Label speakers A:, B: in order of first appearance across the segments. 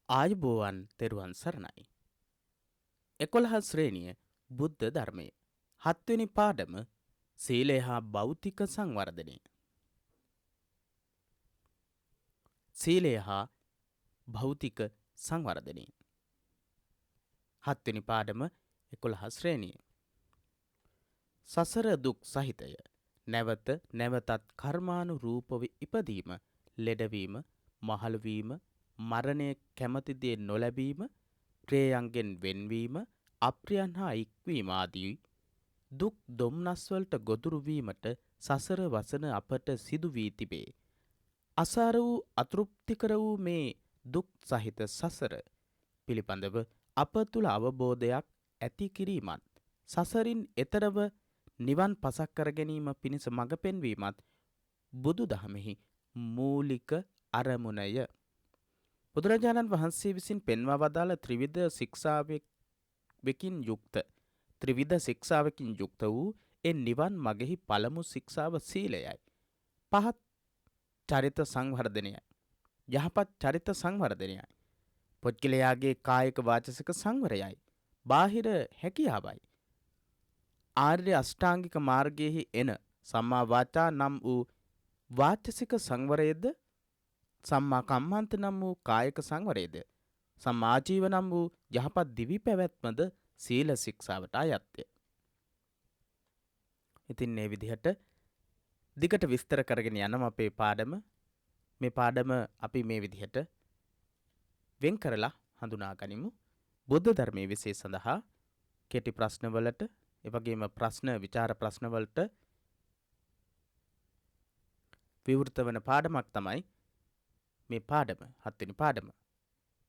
A: ආයුබෝවන් තෙරුවන් සරණයි. 11 ශ්‍රේණිය බුද්ධ ධර්මය. 7 වෙනි පාඩම සීලය හා භෞතික සංවර්ධනය. සීලය හා භෞතික සංවර්ධනය. 7 වෙනි පාඩම 11 ශ්‍රේණිය. සසර දුක් සහිතය. නැවත නැවතත් කර්මානුරූපව ඉපදීම, ලෙඩවීම, මහලුවීම, මරණය කැමති දේ නොලැබීම, ප්‍රේයන්ගෙන් වෙන්වීම, අප්‍රියයන් හා ඉක්වීම ආදී දුක් දොම්නස් වලට ගොදුරු වීමට සසර වසන අපට සිදු වී තිබේ. අසාර වූ අතෘප්තිකර වූ මේ දුක් සහිත සසර පිළිබඳව අප තුළ අවබෝධයක් ඇති කිරීමත්, සසරින් එතරව නිවන් පසක් කර ගැනීම පිණිස මඟ පෙන්වීමත් බුදු දහමෙහි මූලික අරමුණය. බුදුරජාණන් වහන්සේ විසින් පෙන්වා වදාළ ත්‍රිවිධ ශික්ෂාවකින් යුක්ත වූ ඒ නිවන් මගෙහි පළමු ශික්ෂාව සීලයයි. පහත් චරිත සංවර්ධනයයි. යහපත් චරිත සංවර්ධනයයි. පුද්ගලයාගේ කායික වාචසික සංවරයයි. බාහිර හැකියාවයි. ආර්ය අෂ්ටාංගික මාර්ගයෙහි එන සම්මා වාචා නම් වූ වාචසික සංවරයේද, සම්මා කම්මන්ත නම් වූ කායික සංවරයේද, සම්මා ආජීව නම් වූ යහපත් දිවි පැවැත්මද සීල ශික්ෂාවට අයත්ය. ඉතින් මේ විදිහට දිගට විස්තර කරගෙන යනවා අපේ පාඩම. මේ පාඩම අපි මේ විදිහට වෙන් කරලා හඳුනා ගනිමු. බුද්ධ ධර්මයේ විශේෂ සඳහා කෙටි ප්‍රශ්නවලට, එවැගේම විචාර ප්‍රශ්නවලට විවෘත වන පාඩමක් තමයි මේ පාඩම, 7 වෙනි පාඩම.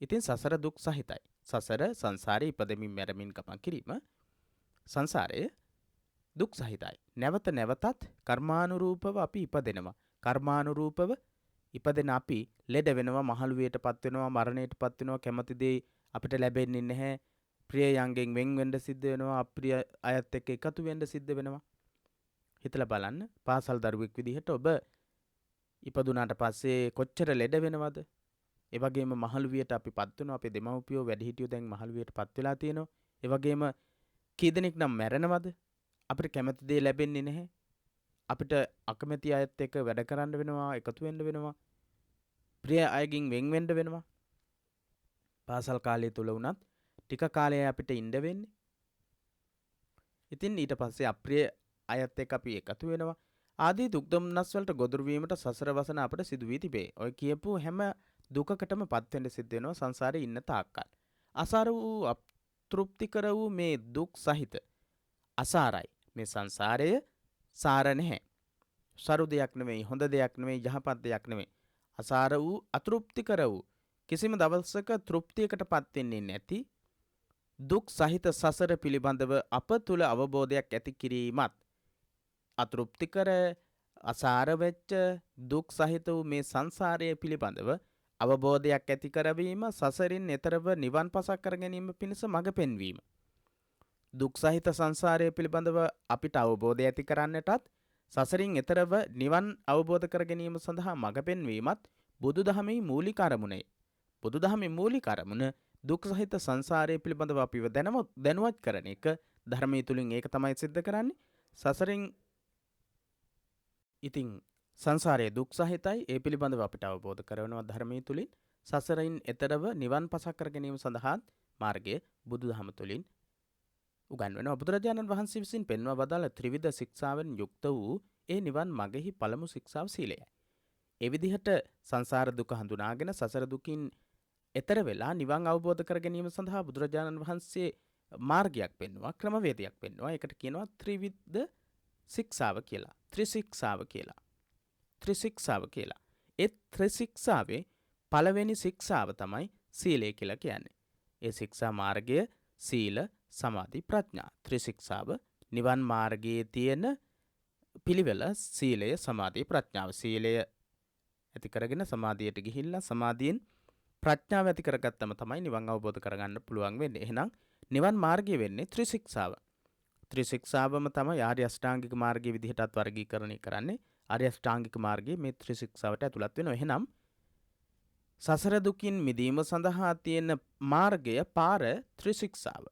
A: ඉතින් සසර දුක් සහිතයි. සසර සංසාරේ ඉපදෙමින් මැරෙමින් ගමන් කිරීම සංසාරයේ දුක් සහිතයි. නැවත නැවතත් කර්මානුරූපව අපි ඉපදෙනවා. කර්මානුරූපව ඉපදෙන අපි ලෙඩ වෙනවා, මහලුවයටපත් වෙනවා, මරණයටපත් වෙනවා, කැමති දේ අපිට ලැබෙන්නේ නැහැ. ප්‍රියයන්ගෙන් වෙන් වෙන්න සිද්ධ වෙනවා, අප්‍රිය අයත් එක්ක එකතු වෙන්න සිද්ධ වෙනවා. හිතලා බලන්න, පාසල් දරුවෙක් විදිහට ඔබ ඉපදුනාට පස්සේ කොච්චර ලෙඩ වෙනවද? ඒ වගේම මහලුවියට අපිපත් වෙනවා. අපේ දෙමව්පියෝ වැඩිහිටියෝ දැන් මහලුවියටපත් වෙලා තියෙනවා. ඒ වගේම කී දෙනෙක් නම් මැරෙනවද? අපිට කැමති දේ ලැබෙන්නේ නැහැ. අපිට අකමැති අයත් එක්ක වැඩ කරන්න වෙනවා, එකතු වෙන්න වෙනවා. ප්‍රිය අයගෙන් වෙන් වෙන්න වෙනවා. පාසල් කාලය තුල වුණත් ටික කාලයක් අපිට ඉන්න වෙන්නේ. ඉතින් ඊට පස්සේ අප්‍රිය අයත් එක්ක අපි එකතු වෙනවා. ආදී දුක් දුම්නස් වලට ගොදුරු වීමට සසර වසන අපට සිදු වී තිබේ. ඔය කියපු හැම දුකකටම පත් වෙන්න සිද්ධ වෙනවා සංසාරේ ඉන්න තාක්කල්. අසාර වූ අතෘප්තිකර වූ මේ දුක් සහිත අසාරයි. මේ සංසාරය සාර නැහැ. සරු දෙයක් නෙවෙයි, හොඳ දෙයක් නෙවෙයි, යහපත් දෙයක් නෙවෙයි. අසාර වූ අතෘප්තිකර වූ කිසිම දවසක තෘප්තියකටපත් වෙන්නේ නැති දුක් සහිත සසර පිළිබඳව අප තුළ අවබෝධයක් ඇති කිරීමත්, අතෘප්තිකර අසාර වෙච්ච දුක් සහිත වූ මේ සංසාරය පිළිබඳව අවබෝධයක් ඇති කරවීම, සසරින් එතරව නිවන් පසක් කර ගැනීම පිණිස මඟ පෙන්වීම. දුක් සහිත සංසාරය පිළිබඳව අපිට අවබෝධය ඇති කරන්නටත්, සසරින් එතරව නිවන් අවබෝධ කර ගැනීම සඳහා මඟ පෙන්වීමත් බුදුදහමේ මූලික අරමුණයි. බුදුදහමේ මූලික අරමුණ දුක් සහිත සංසාරය පිළිබඳව අපිව දැනුවත් කරන එක. ධර්මයේ තුලින් ඒක තමයි සිද්ධ කරන්නේ. සසරින් ඉතින් සංසාරයේ දුක් සහිතයි. ඒ පිළිබඳව අපිට අවබෝධ කරවනවා ධර්මයේ තුලින්. සසරින් එතරව නිවන් පසක් කර ගැනීම සඳහා මාර්ගය බුදුදහම තුලින් උගන්වනවා. බුදුරජාණන් වහන්සේ විසින් පෙන්වා වදාළ ත්‍රිවිධ ශික්ෂාවෙන් යුක්ත වූ ඒ නිවන් මගෙහි පළමු ශික්ෂාව සීලයයි. ඒ විදිහට සංසාර දුක හඳුනාගෙන සසර දුකින් එතර වෙලා නිවන් අවබෝධ කර ගැනීම සඳහා බුදුරජාණන් වහන්සේ මාර්ගයක් පෙන්වනවා, ක්‍රමවේදයක් පෙන්වනවා. ඒකට කියනවා ත්‍රිවිධ ශික්ෂාව කියලා. ත්‍රිශික්ෂාව කියලා. ඒ ත්‍රිශික්ෂාවේ පළවෙනි ශික්ෂාව තමයි සීලය කියලා කියන්නේ. ඒ ශික්ෂා මාර්ගය සීල, සමාධි, ප්‍රඥා. ත්‍රිශික්ෂාව නිවන් මාර්ගයේ තියෙන පිළිවෙල සීලය, සමාධි, ප්‍රඥාව. සීලය ඇති කරගෙන සමාධියට ගිහිල්ලා සමාධියෙන් ප්‍රඥාව ඇති කරගත්තම තමයි නිවන් අවබෝධ කරගන්න පුළුවන් වෙන්නේ. එහෙනම් නිවන් මාර්ගය වෙන්නේ ත්‍රිශික්ෂාව. ත්‍රිශික්ෂාවම තමයි ආර්ය අෂ්ටාංගික මාර්ගයේ විදිහටත් වර්ගීකරණය කරන්නේ. ආර්ය අෂ්ටාංගික මාර්ගයේ මේ ත්‍රිශික්ෂාවට ඇතුළත් වෙනවා. එහෙනම් සසර දුකින් මිදීම සඳහා තියෙන මාර්ගය පාර ත්‍රිශික්ෂාව.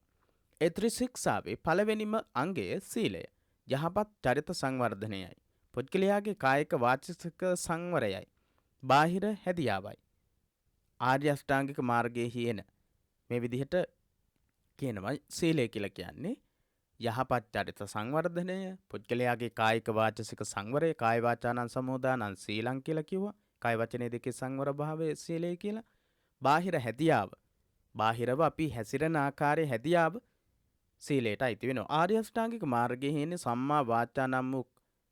A: ඒ ත්‍රිශික්ෂාවේ පළවෙනිම අංගය සීලය. යහපත් චරිත සංවර්ධනයයි. පුද්ගලයාගේ කායික වාචික සංවරයයි. බාහිර හැදියාවයි. ආර්ය අෂ්ටාංගික මාර්ගයේ එන මේ විදිහට කියනවා සීලය කියලා කියන්නේ යහපත් චරිත සංවර්ධනය, පුද්ගලයාගේ කායික වාචසික සංවරය, කාය වාචානං සමෝදානං සීලං කියලා කිව්වා. කාය වචනේ දෙකේ සංවර භාවය සීලය කියලා. බාහිර හැදියාව. බාහිරව අපි හැසිරෙන ආකාරයේ හැදියාව සීලයට අයිති වෙනවා. ආර්ය අෂ්ටාංගික මාර්ගයේ හේනේ සම්මා වාචා නම් වූ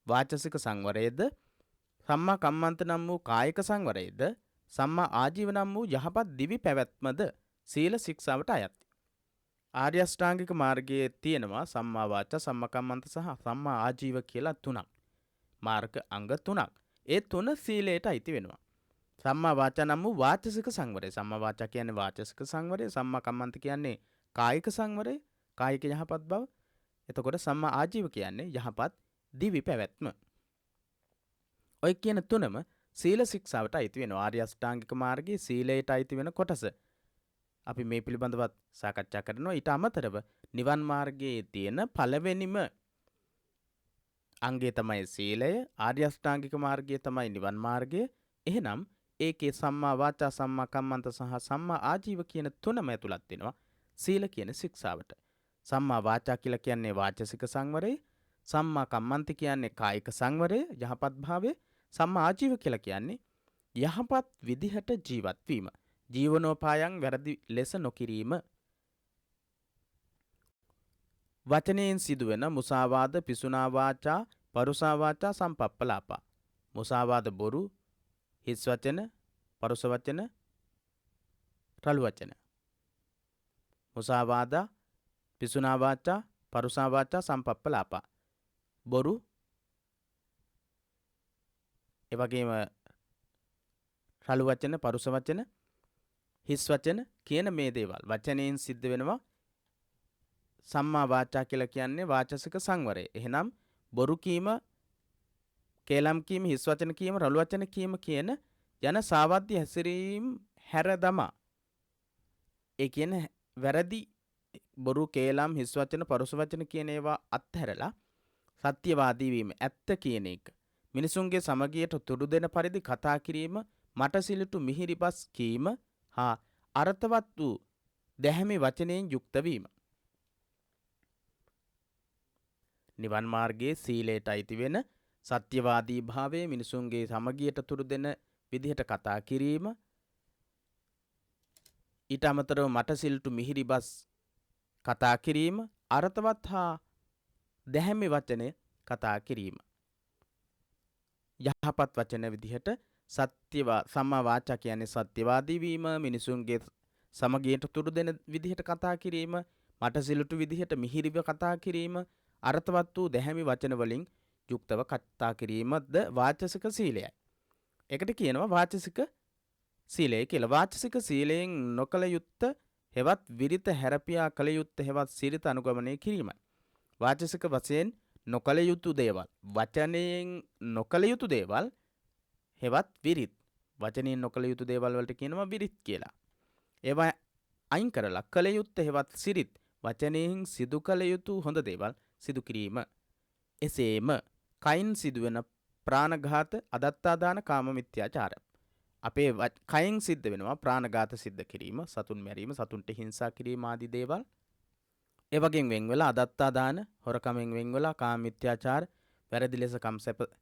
A: වාචසික සංවරයේද, සම්මා කම්මන්ත නම් වූ කායික සංවරයේද, සම්මා ආජීව නම් වූ යහපත් දිවි පැවැත්මද සීල ශික්ෂාවට අයත්යි. ආර්ය අෂ්ටාංගික මාර්ගයේ තියෙනවා සම්මා වාචා, සම්මා කම්මන්ත සහ සම්මා ආජීව කියලා තුනක්. මාර්ග අංග තුනක්. ඒ තුන සීලයට අයිති වෙනවා. සම්මා වාචා නම් වූ වාචසික සංවරය. සම්මා වාචා කියන්නේ වාචසික සංවරය, සම්මා කම්මන්ත කියන්නේ කායික සංවරය, කායික යහපත් බව. එතකොට සම්මා ආජීව කියන්නේ යහපත් දිවි පැවැත්ම. ඔය කියන තුනම සීල ශික්ෂාවට අයිති වෙනවා. ආර්ය අෂ්ටාංගික මාර්ගයේ සීලයට අයිති වෙන කොටස අපි මේ පිළිබඳවත් සාකච්ඡා කරනවා. ඊට අමතරව නිවන් මාර්ගයේ තියෙන පළවෙනිම අංගය තමයි සීලය. ආර්ය අෂ්ටාංගික මාර්ගය තමයි නිවන් මාර්ගය. එහෙනම් ඒකේ සම්මා වාචා, සම්මා කම්මන්ත සහ සම්මා ආජීව කියන තුනම ඇතුළත් වෙනවා සීල කියන ශික්ෂාවට. සම්මා වාචා කියලා කියන්නේ වාචසික සංවරය, සම්මා කම්මන්ත කියන්නේ කායික සංවරය, යහපත් භාවය, සම්මා ආජීව කියලා කියන්නේ යහපත් විදිහට ජීවත් වීම. ජීවනෝපායන් වැරදි ලෙස නොකිරීම. වචනයෙන් සිදුවෙන මුසාවාද, පිසුනා වාචා, පරුසා වාචා, සම්පප්පලාපා. මුසාවාද බොරු, හිස් වචන, පරුස වචන, රළු වචන. මුසාවාදා, පිසුනා වාචා, පරුසා වාචා, සම්පප්පලාපා. බොරු, එවැගේම රළු වචන, පරුස වචන, හිස් වචන කියන මේ දේවල් වචනයෙන් සිද්ධ වෙනවා. සම්මා වාචා කියලා කියන්නේ වාචසික සංවරය. එහෙනම් බොරු කීම, කේලම් කීම, හිස් වචන කීම, රළු වචන කීම කියන යන සාවද්‍ය හැසිරීම හැර දමා. ඒ කියන්නේ වැරදි බොරු, කේලම්, හිස් වචන, පරුස වචන කියන ඒවා අත්හැරලා සත්‍යවාදී වීම, ඇත්ත කියන එක. මිනිසුන්ගේ සමගියට තුඩු දෙන පරිදි කතා කිරීම, මටසිලුටු මිහිරිබස් කීම හා අර්ථවත් වූ දැහැමි වචනයෙන් යුක්ත වීම. නිවන් මාර්ගයේ සීලයට අයිති වෙන සත්‍යවාදී භාවය, මිනිසුන්ගේ සමගියට තුඩු දෙන විදිහට කතා කිරීම, ඊට අමතරව මටසිලුටු මිහිරිබස් කතා කිරීම, අර්ථවත් හා දැහැමි වචනය කතා කිරීම. යහපත් වචන විදිහට සම්මා වාචා කියන්නේ සත්‍යවාදී වීම, මිනිසුන්ගේ සමගියට තුඩු දෙන විදිහට කතා කිරීම, මටසිලුටු විදිහට මිහිරිව කතා කිරීම, අර්ථවත් වූ දැහැමි වචන වලින් යුක්තව කතා කිරීමද වාචසික සීලයයි. ඒකට කියනවා වාචසික සීලය කියලා. වාචසික සීලයෙන් නොකල යුත්ත හෙවත් විරිත හැරපියා කල යුත්ත හෙවත් සිරිත අනුගමනය කිරීමයි. වාචසික වශයෙන් නොකල යුතු දේවල්, වචනයෙන් නොකල යුතු දේවල් හෙවත් විරිත්. වචනයෙන් නොකල යුතු දේවල් වලට කියනවා විරිත් කියලා. ඒවා අයින් කරලා කල යුත්ත හෙවත් සිරිත්, වචනයෙන් සිදු කළ යුතු හොඳ දේවල් සිදු කිරීම. එසේම කයින් සිදුවෙන ප්‍රාණඝාත, අදත්තාදාන, කාම මිත්‍යාචාර. අපේ කයින් සිද්ධ වෙනවා ප්‍රාණඝාත සිද්ධ කිරීම, සතුන් මැරීම, සතුන්ට හිංසා කිරීම ආදී දේවල්. ඒ වගේම වෙන් වෙලා අදත්තාදාන, හොරකමෙන් වෙන් වෙලා කාම මිත්‍යාචාර, වැරදි ලෙස කම්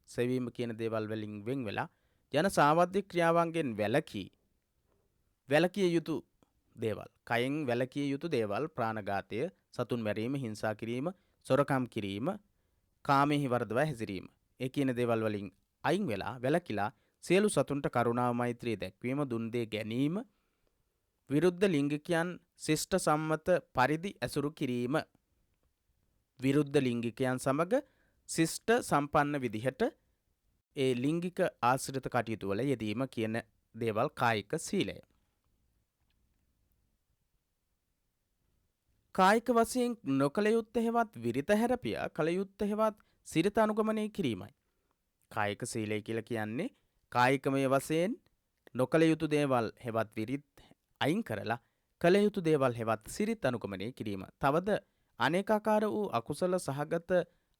A: සෙවීම කියන දේවල් වලින් වෙන් වෙලා යන සාවද්‍ය ක්‍රියාවන්ගෙන් වැළකිය යුතු දේවල්. කයෙන් වැළකිය යුතු දේවල් ප්‍රාණඝාතය, සතුන් මැරීම, හිංසා කිරීම, සොරකම් කිරීම, කාමෙහි වර්ධව හැසිරීම. ඒ කියන දේවල් වලින් අයින් වෙලා වැළකිලා සියලු සතුන්ට කරුණාව මෛත්‍රිය දැක්වීම, දුන් දේ ගැනීම, විරුද්ධ ලිංගිකයන් ශිෂ්ට සම්මත පරිදි ඇසුරු කිරීම. විරුද්ධ ලිංගිකයන් සමග ශිෂ්ට සම්පන්න විදිහට ඒ ලිංගික ආශ්‍රිත කටයුතු වල යෙදීම කියන දේවල් කායික සීලය. කායික වශයෙන් නොකල යුත්ත හෙවත් විරිත හැරපියා කල යුත්ත හෙවත් සිරිත අනුගමනය කිරීමයි. කායික සීලය කියලා කියන්නේ කායිකමය වශයෙන් නොකළ යුතු දේවල් හෙවත් විරිත් අයින් කරලා කළ යුතු දේවල් හෙවත් සිරිත් අනුගමනය කිරීම. තවද අනේකාකාර වූ අකුසල සහගත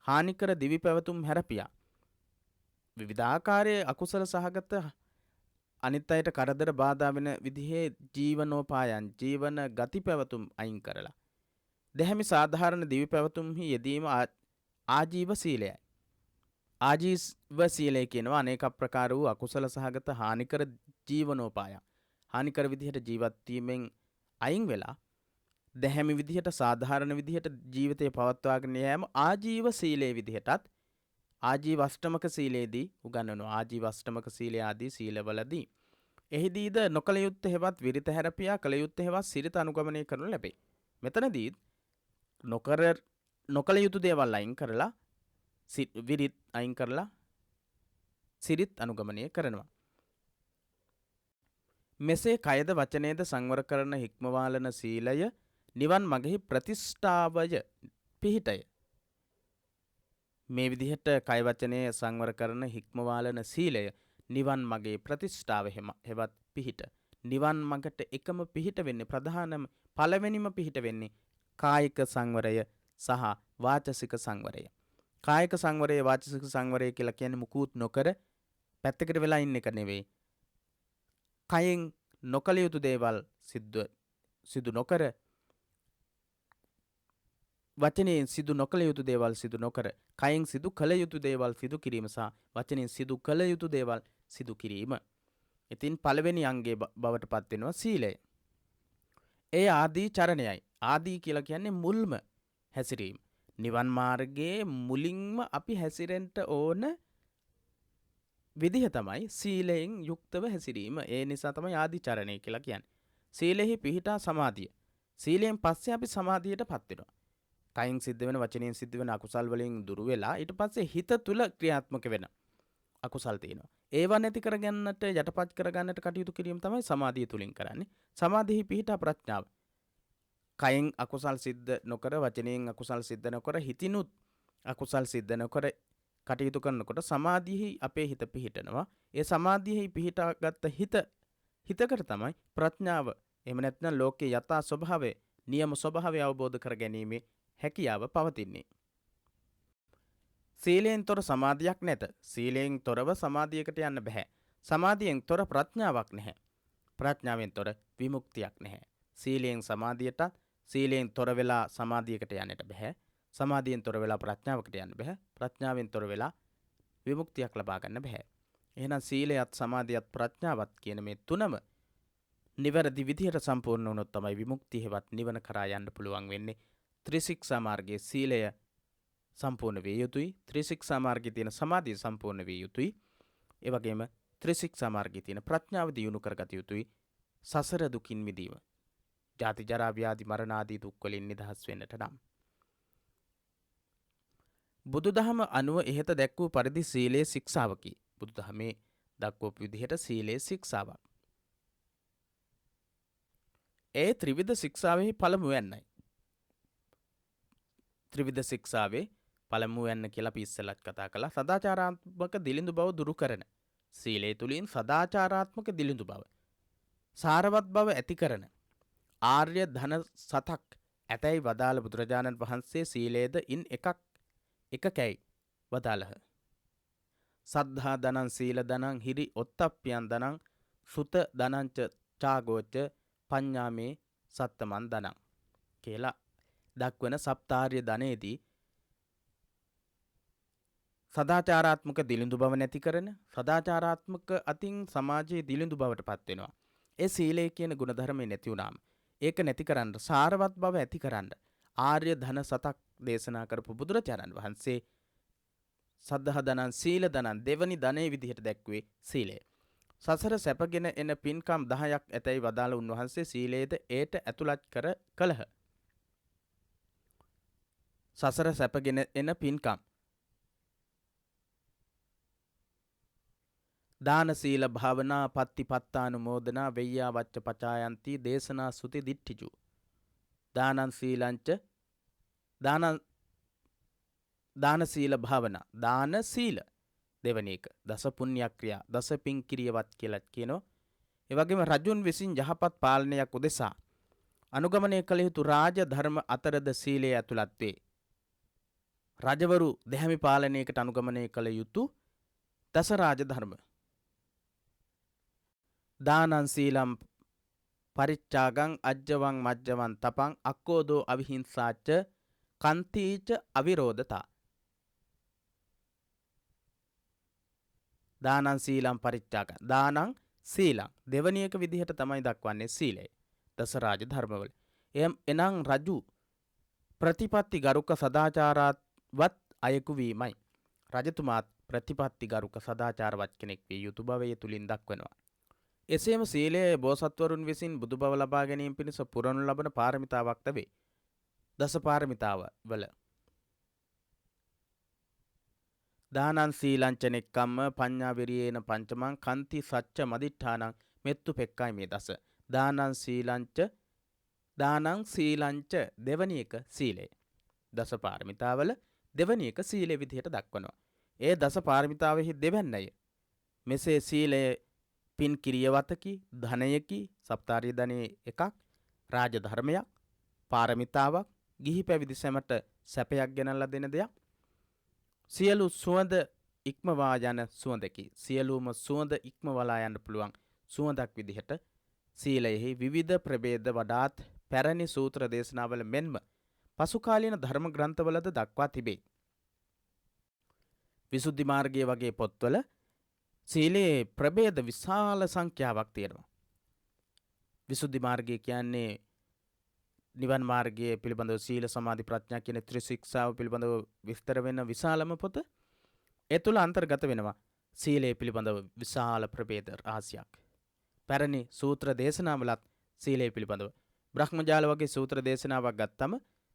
A: හානිකර දිවි පැවතුම් හැරපියා විවිධාකාරයේ අකුසල සහගත අනිත් අයට කරදර බාධා වෙන විදිහේ ජීවනෝපායන් ජීවන ගති පැවතුම් අයින් කරලා දැහැමි සාධාරණ දිවි පැවතුම්හි යෙදීම ආජීව සීලයයි. ආජීව සීලය කියනවා අනේක ප්‍රකාර වූ අකුසල සහගත හානිකර ජීවනෝපායන්. හානිකර විදිහට ජීවත් වීමෙන් අයින් වෙලා දැහැමි විදිහට සාධාරණ විදිහට ජීවිතය පවත්වාගෙන යෑම ආජීව සීලයේ විදිහටත් ආජීව අෂ්ටමක සීලයේදී උගන්වනවා. ආජීව අෂ්ටමක සීලය ආදී සීලවලදී එහිදීද නොකල යුත්තේ හෙවත් විරිත හැරපියා කල යුත්තේ හෙවත් සිරිත අනුගමනය කරනු ලැබේ. මෙතනදී නොකල යුතු දේවල් අයින් කරලා විරිත් අයින් කරලා සිරිත් අනුගමනය කරනවා. මෙසේ කයද වචනයද සංවර කරන හික්මවාලන සීලය නිවන් මගෙහි ප්‍රතිෂ්ඨාවය පිහිටය. මේ විදිහට කය වචනය සංවර කරන හික්මවාලන සීලය නිවන් මගේ ප්‍රතිෂ්ඨාව හෙවත් පිහිට. නිවන් මගට එකම පිහිට වෙන්නේ ප්‍රධානම පළවෙනිම පිහිට වෙන්නේ කායික සංවරය සහ වාචසික සංවරය. කායික සංවරය වාචසික සංවරය කියලා කියන්නේ මුකුත් නොකර පැත්තකට වෙලා ඉන්න එක නෙවෙයි. කයෙන් නොකළ යුතු දේවල් සිදු නොකර වචනයෙන් සිදු නොකළ යුතු දේවල් සිදු නොකර කයෙන් සිදු කළ යුතු දේවල් සිදු කිරීම සහ වචනයෙන් සිදු කළ යුතු දේවල් සිදු කිරීම. ඉතින් පළවෙනි අංගයේ බවට පත් වෙනවා සීලය. ඒ ආදී චරණයයි. ආදී කියලා කියන්නේ මුල්ම හැසිරීම. නිවන් මාර්ගයේ මුලින්ම අපි හැසිරෙන්න ඕන විදිහ තමයි සීලයෙන් යුක්තව හැසිරීම. ඒ නිසා තමයි ආදී චරණය කියලා කියන්නේ. සීලෙහි පිහිටා සමාධිය. සීලයෙන් පස්සේ අපි සමාධියටපත් වෙනවා. කයින් සිද්ධ වෙන වචනයෙන් සිද්ධ වෙන අකුසල් වලින් දුරු වෙලා ඊට පස්සේ හිත තුල ක්‍රියාත්මක වෙන අකුසල් තියෙනවා. ඒවා නැති කරගන්නට යටපත් කරගන්නට කටයුතු කිරීම තමයි සමාධිය තුලින් කරන්නේ. සමාධිෙහි පිහිටා ප්‍රඥාව. කයින් අකුසල් සිද්ධ නොකර වචනයෙන් අකුසල් සිද්ධ නොකර හිතිනුත් අකුසල් සිද්ධ නොකර කටයුතු කරනකොට සමාධියෙහි අපේ හිත පිහිටනවා. ඒ සමාධියෙහි පිහිටාගත් හිතකට තමයි ප්‍රඥාව එහෙම නැත්නම් ලෝකේ යථා ස්වභාවය නියම ස්වභාවය අවබෝධ කර ගැනීමේ හැකියාව පවතින්නේ. සීලයෙන් තොර සමාධියක් නැත. සීලයෙන් තොරව සමාධියකට යන්න බෑ. සමාධියෙන් තොර ප්‍රඥාවක් නැහැ. ප්‍රඥාවෙන් තොර විමුක්තියක් නැහැ. සීලයෙන් සමාධියට සීලයෙන් තොර වෙලා සමාධියකට යන්නට බෑ. සමාධියෙන් තොර වෙලා ප්‍රඥාවකට යන්න බෑ. ප්‍රඥාවෙන් තොර වෙලා විමුක්තියක් ලබා ගන්න බෑ. එහෙනම් සීලයත් සමාධියත් ප්‍රඥාවත් කියන මේ තුනම නිවැරදි විදිහට සම්පූර්ණ වුණොත් තමයි විමුක්තිය හෙවත් නිවන කරා යන්න පුළුවන් වෙන්නේ. ත්‍රිශික්ෂා මාර්ගයේ සීලය සම්පූර්ණ විය යුතුයි. ත්‍රිශික්ෂා මාර්ගයේ තියෙන සමාධිය සම්පූර්ණ විය යුතුයි. ඒ වගේම ත්‍රිශික්ෂා මාර්ගයේ තියෙන ප්‍රඥාව දියුණු කරගත යුතුයි. සසර දුකින් මිදීම. ජාති ජරා ව්‍යාධි මරණ ආදී දුක් වලින් නිදහස් වෙන්නට නම්. බුදුදහම අනුව ඉහත දැක් වූ පරිදි සීලයේ ශික්ෂාවකි. බුදුදහමේ දක්වපු විදිහට සීලයේ ශික්ෂාවක්. ඒ ත්‍රිවිධ ශික්ෂාවෙහි පළමු වෙන්නයි. ත්‍රිවිධ ශික්ෂාවේ පළමු වෙන්න කියලා අපි ඉස්සෙල්ලත් කතා කළා. සදාචාරාත්මක දිලිඳු බව දුරු කරන. සීලය තුලින් සදාචාරාත්මක දිලිඳු බව, සාරවත් බව ඇති කරන ආර්ය ධන සතක් ඇතැයි වදාළ බුදුරජාණන් වහන්සේ සීලයේද ඉන් එකකැයි වදාළහ. සද්ධා දනං සීල දනං හිරි ඔත්තප්පියන් දනං සුත දනංච චාගෝච පඤ්ඤාමේ සත්තමන් දනං කියලා දක්වන සප්තාර්ය ධනයේදී සදාචාරාත්මක දිලිඳු බව නැති කරන සදාචාරාත්මක අතින් සමාජයේ දිලිඳු බවට පත් වෙනවා. ඒ සීලය කියන ගුණධර්මය නැති වුණාම ඒක නැති කරන්න සාරවත් බව ඇති කරන්න ආර්ය ධන සතක් දේශනා කරපු බුදුරජාණන් වහන්සේ සද්ධා දනං සීල දනං දෙවනි ධනයේ විදිහට දැක්වේ සීලය. සසර සැපගෙන එන පින්කම් 10ක් ඇතැයි වදාළ උන්වහන්සේ සීලයේද ඒට ඇතුළත් කළහ. සසර සැපගෙන එන පින්කම් දාන සීල භාවනා පත්තිපත්තානුමෝදනා වෙය්‍යා වච්ච පචායන්ති දේශනා සුති දිට්ඨිජු දානං සීලංච දාන සීල භාවනා දාන සීල දෙවැනි එක දස පුණ්‍ය ක්‍රියා දස පින් කිරියවත් කියලා කියනවා. ඒ වගේම රජුන් විසින් යහපත් පාලනයක් උදෙසා අනුගමනය කළ යුතු රාජ ධර්ම අතරද සීලය ඇතුළත් වේ. රජවරු දැහැමි පාලනයකට අනුගමනය කළ යුතු දස රාජ ධර්ම. දානං සීලම් පරිච්ඡාගං අජ්ජවං මජ්ජවං තපං අක්කෝදෝ අවිහිංසාච්ච කන්තිච අවිරෝධතා. දානං සීලම් පරිච්ඡාගං දානං සීලං දෙවැනි එක විදිහට තමයි දක්වන්නේ සීලය දස රාජ ධර්මවල. එනම් රජු ප්‍රතිපත්ති ගරුක සදාචාරවත් අයෙකු වීමයි. රජතුමාත් ප්‍රතිපත්ති ගරුක සදාචාරවත් කෙනෙක් විය යුතු බව ඒ තුලින් දක්වනවා. එසේම සීලය බෝසත්වරුන් විසින් බුදු බව ලබා ගැනීම පිණිස පුරනු ලබන පාරමිතාවක් වේ. දස පාරමිතාව වල දානං සීලං ච නෙක්ඛම්ම පඤ්ඤා විරියේන පංචමං කන්ති සච්ච මදිඨානං මෙත්තු පෙක්කයි මේ දස. දානං සීලං ච දෙවැනි එක සීලය. දස පාරමිතාවල දෙවැනි එක සීලය විදිහට දක්වනවා. ඒ දස පාරමිතාවෙහි දෙවැන්නය. මෙසේ සීලය පින් කිරියවතකි, ධනයකි, සප්තාරිය ධනයේ එකක්, රාජ ධර්මයක්, පාරමිතාවක්, ගිහි පැවිදි සැමට සැපයක් ගෙනල්ලා දෙන දෙයක්. සියලු සුවඳ ඉක්මවා යන සුවඳකි. සියලුම සුවඳ ඉක්මවලා යන්න පුළුවන් සුවඳක් විදිහට සීලයෙහි විවිධ ප්‍රභේද වඩාත් පැරණි සූත්‍ර දේශනාවල මෙන්ම පසුකාලීන ධර්ම ග්‍රන්ථවලද දක්වා තිබේ. විසුද්ධි මාර්ගය වගේ පොත්වල සීලේ ප්‍රභේද විශාල සංඛ්‍යාවක් තියෙනවා. විසුද්ධි මාර්ගය කියන්නේ නිවන් මාර්ගයේ පිළිබඳව සීල සමාධි ප්‍රඥා කියන ත්‍රිශික්ෂාව පිළිබඳව විස්තර වෙන විශාලම පොත. ඒ තුළ අන්තර්ගත වෙනවා සීලය පිළිබඳව විශාල ප්‍රභේද රහසක්. පැරණි සූත්‍ර දේශනාවලත් සීලය පිළිබඳව බ්‍රහ්මජාල වගේ සූත්‍ර දේශනාවක් ගත්තම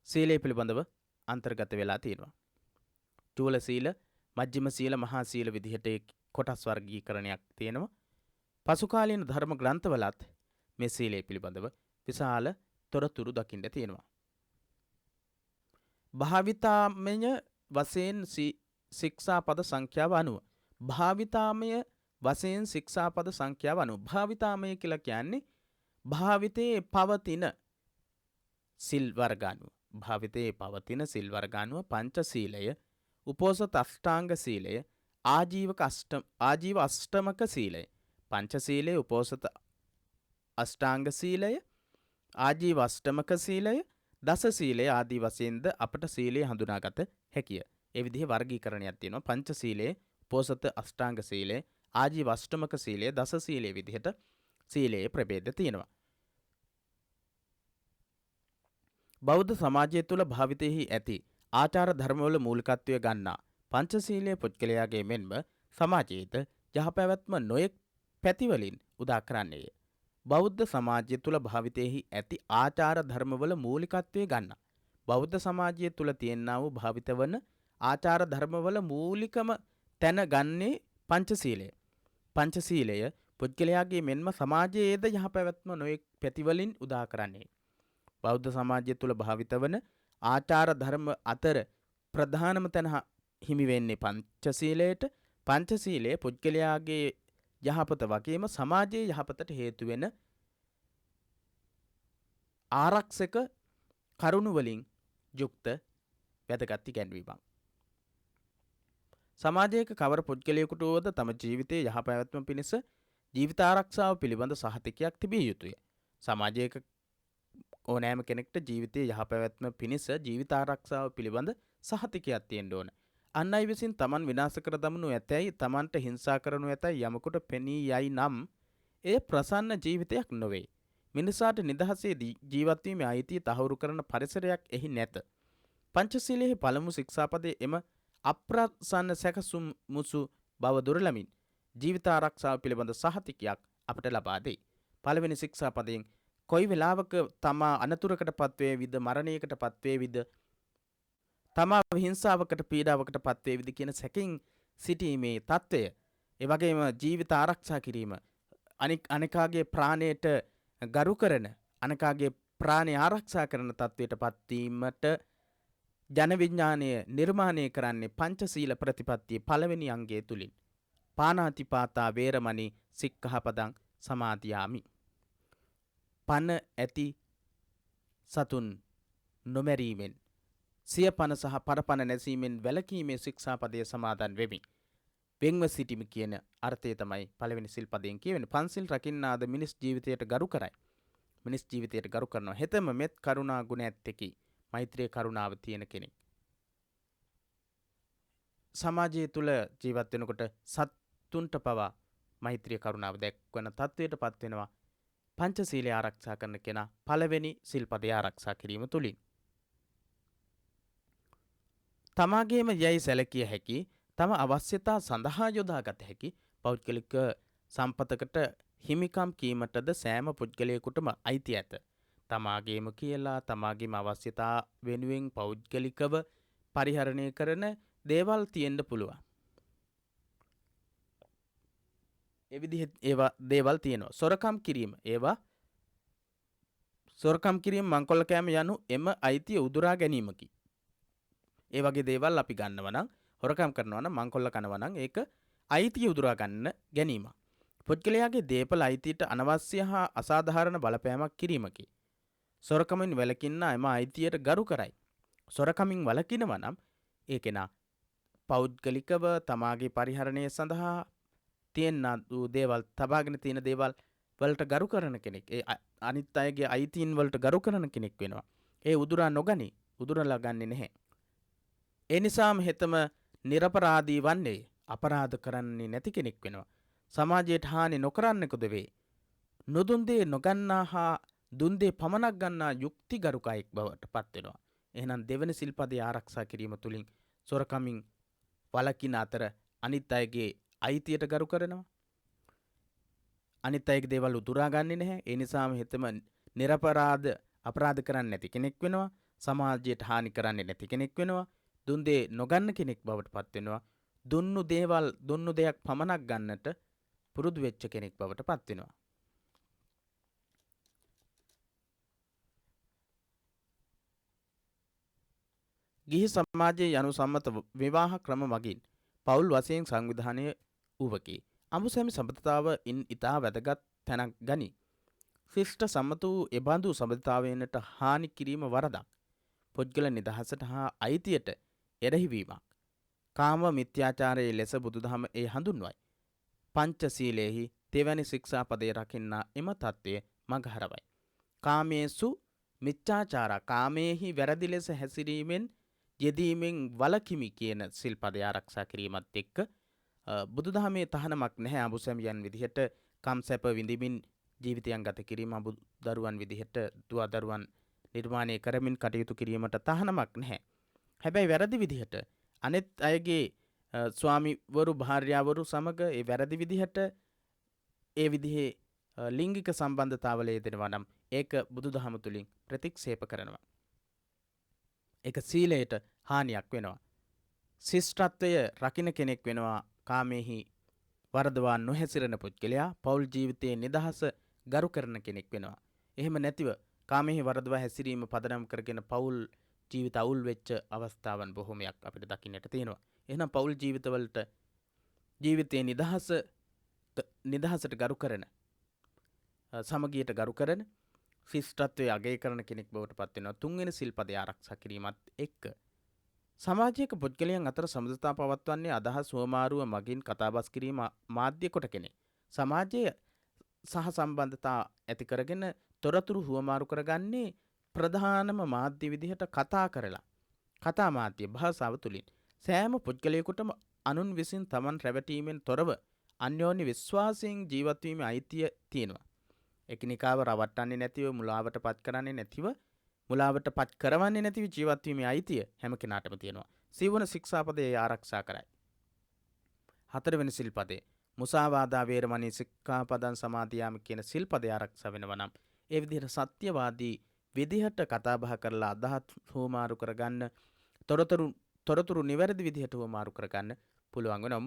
A: සීලය පිළිබඳව අන්තර්ගත වෙලා තියෙනවා. චූල සීල, මජ්ක්‍ධිම සීල, මහා සීල විදිහට කොටස් වර්ගීකරණයක් තියෙනවා. පසුකාලීන ධර්ම ග්‍රන්ථවලත් මේ සීලය පිළිබඳව විශාල තොරතුරු දකින්න තියෙනවා. භාවිතාමය වශයෙන් ශික්ෂාපද සංඛ්‍යාව 90. භාවිතාමය වශයෙන් ශික්ෂාපද සංඛ්‍යාව 90. භාවිතාමය කියලා කියන්නේ භාවිතයේ පවතින සිල් වර්ග අනුව. භාවිතයේ පවතින සිල් වර්ග අනුව පංචශීලය, උපෝසත අෂ්ටාංග සීලය, ආජීව අෂ්ටමක සීලය, පංචශීලය, උපෝසත අෂ්ටාංග සීලය, ආජීව අෂ්ටමක සීලය, දස සීලය ආදී වශයෙන්ද අපට සීලය හඳුනාගත හැකිය. ඒ විදිහේ වර්ගීකරණයක් තියෙනවා. පංචශීලය, උපෝසත අෂ්ටාංග සීලය, ආජීව අෂ්ටමක සීලය, දස සීලය විදිහට සීලයේ ප්‍රභේද තියෙනවා. බෞද්ධ සමාජය තුළ භාවිතයෙහි ඇති ආචාර ධර්මවල මූලිකත්වය ගන්නා පංචශීලයේ පුද්ගලයාගේ මෙන්ම සමාජයේද යහපැවැත්ම නොයෙක් පැතිවලින් උදා කරන්නේය. බෞද්ධ සමාජය තුළ භාවිතයෙහි ඇති ආචාර ධර්මවල මූලිකත්වය ගන්නා බෞද්ධ සමාජය තුළ තියෙනා වූ භාවිත වන ආචාර ධර්මවල මූලිකම තැන ගන්නේ පංචශීලය. පංචශීලය පුද්ගලයාගේ මෙන්ම සමාජයේද යහපැවැත්ම නොයෙක් පැතිවලින් උදා කරන්නේ. බෞද්ධ සමාජය තුළ භාවිත වන ආචාර ධර්ම අතර ප්‍රධානම තැන හිමි වෙන්නේ පංචශීලයට. පංචශීලය පුද්ගලයාගේ යහපත වගේම සමාජයේ යහපතට හේතු වෙන ආරක්ෂක කරුණු වලින් යුක්ත වැදගත් ඉගැන්වීමක්. සමාජයක කවර පුද්ගලයෙකුට වුවද තම ජීවිතයේ යහපැවැත්ම පිණිස ජීවිත ආරක්ෂාව පිළිබඳ සහතිකයක් තිබිය යුතුය. සමාජයක ඕනෑම කෙනෙක්ට ජීවිතයේ යහපැවැත්ම පිණිස ජීවිත ආරක්ෂාව පිළිබඳ සහතිකයක් තියෙන්න ඕන. අන් අය විසින් තමන් විනාශ කර දමනු ඇතැයි, තමන්ට හිංසා කරනු ඇතැයි යමකුට පෙනී යයි නම් එය ප්‍රසන්න ජීවිතයක් නොවේ. මිනිසාට නිදහසේ ජීවත් වීමේ අයිතිය තහවුරු කරන පරිසරයක් එහි නැත. පංචශීලයේ පළමු ශික්ෂාපදයේ එම අප්‍රසන්න සැකසුම් මුසු බව දුරලමින් ජීවිත ආරක්ෂාව පිළිබඳ සහතිකයක් අපට ලබා දෙයි. පළවෙනි ශික්ෂාපදයෙන් කොයි වෙලාවක තමා අනතුරකට පත්වේවිද, මරණයකට පත්වේවිද, තමා හිංසාවකට පීඩාවකට පත්වේවිද කියන සැකෙන් සිටීමේ తත්වය, ඒ වගේම ජීවිත ආරක්ෂා කිරීම, අනිකාගේ ප්‍රාණයට ගරු කරන, අනිකාගේ ප්‍රාණය ආරක්ෂා කරන තත්වයට පත්වීමට ජන විඥානය නිර්මාණය කරන්නේ පංචශීල ප්‍රතිපත්තියේ පළවෙනි අංගය තුලින්. පාණාතිපාතා වේරමණී සික්ඛාපදං සමාදියාමි. පන ඇති සතුන් නොමැරීමෙන් සිය පන සහ පරපණ නැසීමෙන් වැළකීමේ ශික්ෂාපදය සමාදන් වෙමි. වෙන්ව සිටිමි කියන අර්ථය තමයි පළවෙනි සිල්පදයෙන් කියවෙන්නේ. පන්සිල් රකින්නාද මිනිස් ජීවිතයට ගරු කරයි. මිනිස් ජීවිතයට ගරු කරනවා. හෙතෙම මෙත් කරුණා ගුණ ඇත්තකි. මෛත්‍රිය කරුණාව තියෙන කෙනෙක්. සමාජය තුළ ජීවත් වෙනකොට සත්තුන්ට පවා මෛත්‍රිය කරුණාව දැක්වන තත්වයට පත් වෙනවා. පංචශීලය ආරක්ෂා කරන කෙනා පළවෙනි සිල්පදය ආරක්ෂා කිරීම තුලින්. තමාගේම යයි සැලකිය හැකි, තම අවශ්‍යතා සඳහා යොදාගත හැකි පෞද්ගලික සම්පතකට හිමිකම් කීමටද සෑම පුද්ගලයෙකුටම අයිති ඇත. තමාගේම කියලා තමාගේම අවශ්‍යතා වෙනුවෙන් පෞද්ගලිකව පරිහරණය කරන දේවල් තියෙන්න පුළුවන්. ඒ විදිහේ ඒවා දේවල් තියෙනවා. සොරකම් කිරීම ඒවා සොරකම් කිරීම මංකොල්ල කෑම යනු එම අයිතිය උදුරා ගැනීමකි. ඒ වගේ දේවල් අපි ගන්නවා නම් හොරකම් කරනවා නම් මංකොල්ල කනවා නම් ඒක අයිතිය උදුරා ගන්න ගැනීම. පුද්ගලයාගේ දේපල අයිතියට අනවශ්‍ය හා අසාධාරණ බලපෑමක් කිරීමකි. සොරකමින් වැළකින්න එම අයිතියට ගරු කරයි. සොරකමින් වළකිනවා නම් ඒ කෙනා පෞද්ගලිකව තමාගේ පරිහරණය සඳහා තියෙන දේවල් තබාගෙන තියෙන දේවල් වලට ගරු කරන කෙනෙක්. ඒ අනිත් අයගේ අයිතීන් වලට ගරු කරන කෙනෙක් වෙනවා. ඒ උදුරා නොගනි. උදුරලා ගන්නේ නැහැ. ඒ නිසාම හෙතම නිරපරාධී වන්නේ අපරාධ කරන්නේ නැති කෙනෙක් වෙනවා. සමාජයට හානි නොකරන්නෙකුද වේ. නොදුන් දේ නොගන්නා හා දුන් දේ පමණක් ගන්නා යුක්තිගරුකයෙක් බවට පත් වෙනවා. එහෙනම් දෙවන සිල්පදේ ආරක්ෂා කිරීම තුලින් සොරකමින් වළකින අතර අනිත් අයගේ අයිතියට ගරු කරනවා. අනිත් අයගේ දේවල් උදුරා ගන්නේ නැහැ. ඒ නිසාම හෙතම නිරපරාධ අපරාධ කරන්නේ නැති කෙනෙක් වෙනවා. සමාජයට හානි කරන්නේ නැති කෙනෙක් වෙනවා. දුන් දේ නොගන්න කෙනෙක් බවට පත් වෙනවා. දුන්නු දෙයක් පමණක් ගන්නට පුරුදු වෙච්ච කෙනෙක් බවට පත් වෙනවා. ගිහි සමාජයේ යනු සම්මත විවාහ ක්‍රම මගින් පවුල් වශයෙන් සංවිධානය වූවකි. අඹුසැමි සම්බන්ධතාව ඉන් ඉතා වැදගත් තැනක් ගනි. ශිෂ්ට සම්මත වූ එබඳු සම්බන්ධතාවයනට හානි කිරීම වරදක්. පුද්ගල නිදහසට හා අයිතියට එරෙහිවීමක්. කාම මිත්‍යාචාරයේ ලෙස බුදුදහම ඒ හඳුන්වයි. පංචශීලයෙහි තෙවැනි ශික්ෂාපදයේ රකින්නා එම තත්ත්වය මගහරවයි. කාමේසු මිච්ඡාචාරා කාමේහි වැරදි ලෙස හැසිරීමෙන් යෙදීමෙන් වළකිමි කියන සිල්පදය ආරක්ෂා කිරීමත් එක්ක බුදුදහමේ තහනමක් නැහැ. අඹුසැමියන් විදිහට කම් සැප විඳිමින් ජීවිතයන් ගත කිරීම, අඹු දරුවන් විදිහට දුව දරුවන් නිර්මාණය කරමින් කටයුතු කිරීමට තහනමක් නැහැ. හැබැයි වැරදි විදිහට අනෙත් අයගේ ස්වාමිවරු භාර්යාවරු සමග ඒ වැරදි විදිහට ඒ විදිහේ ලිංගික සම්බන්ධතාවල යෙදෙනවා නම් ඒක බුදුදහම තුලින් ප්‍රතික්ෂේප කරනවා. ඒක සීලයට හානියක් වෙනවා. ශිෂ්ටත්වය රකින්න කෙනෙක් වෙනවා. කාමෙහි වරදවා නොහැසිරෙන පුද්ගලයා පෞල් ජීවිතයේ නිදහස ගරු කරන කෙනෙක් වෙනවා. එහෙම නැතිව කාමෙහි වරදවා හැසිරීම පදනම් කරගෙන පෞල් ජීවිත අවුල් වෙච්ච අවස්ථාවන් බොහොමයක් අපිට දකින්නට තියෙනවා. එහෙනම් පෞල් ජීවිතවලට ජීවිතයේ නිදහසට ගරු කරන, සමගියට ගරු කරන, ශිෂ්ටත්වයේ අගය කරන කෙනෙක් බවට පත් වෙනවා. තුන්වෙනි සිල්පදය ආරක්ෂා කිරීමත් එක්ක සමාජයක පුද්ගලයන් අතර සමගතා පවත්වන්නේ අදහස් හුවමාරුව මගින් කතාබස් කිරීම මාධ්‍ය කොට කෙනෙක්. සමාජයේ සහ සම්බන්ධතා ඇති කරගෙන තොරතුරු හුවමාරු කරගන්නේ ප්‍රධානම මාධ්‍ය විදිහට කතා කරලා. කතා මාධ්‍ය භාෂාව තුලින් සෑම පුද්ගලයෙකුටම අනුන් විසින් තමන් රැවටීමෙන් තොරව අන්‍යෝන්‍ය විශ්වාසයෙන් ජීවත් වීමේ අයිතිය තියෙනවා. එකිනෙකාව රවට්ටන්නේ නැතිව, මුලාවට පත් කරන්නේ නැතිව, මුලාවට පත් කරවන්නේ නැතිව ජීවත් වීමේ අයිතිය හැම කෙනාටම තියෙනවා. සිවන ශික්ෂාපදයේ ආරක්ෂා කරයි. හතරවෙනි සිල්පදේ මුසාවාදා වේරමණී සික්ඛාපදං සමාදියාමි කියන සිල්පදේ ආරක්ෂා වෙනවා නම් ඒ විදිහට සත්‍යවාදී විදිහට කතා බහ කරලා අදහස් හුවමාරු කරගන්න, තොරතුරු නිවැරදි විදිහට හුවමාරු කරගන්න පුළුවන් වෙනවා.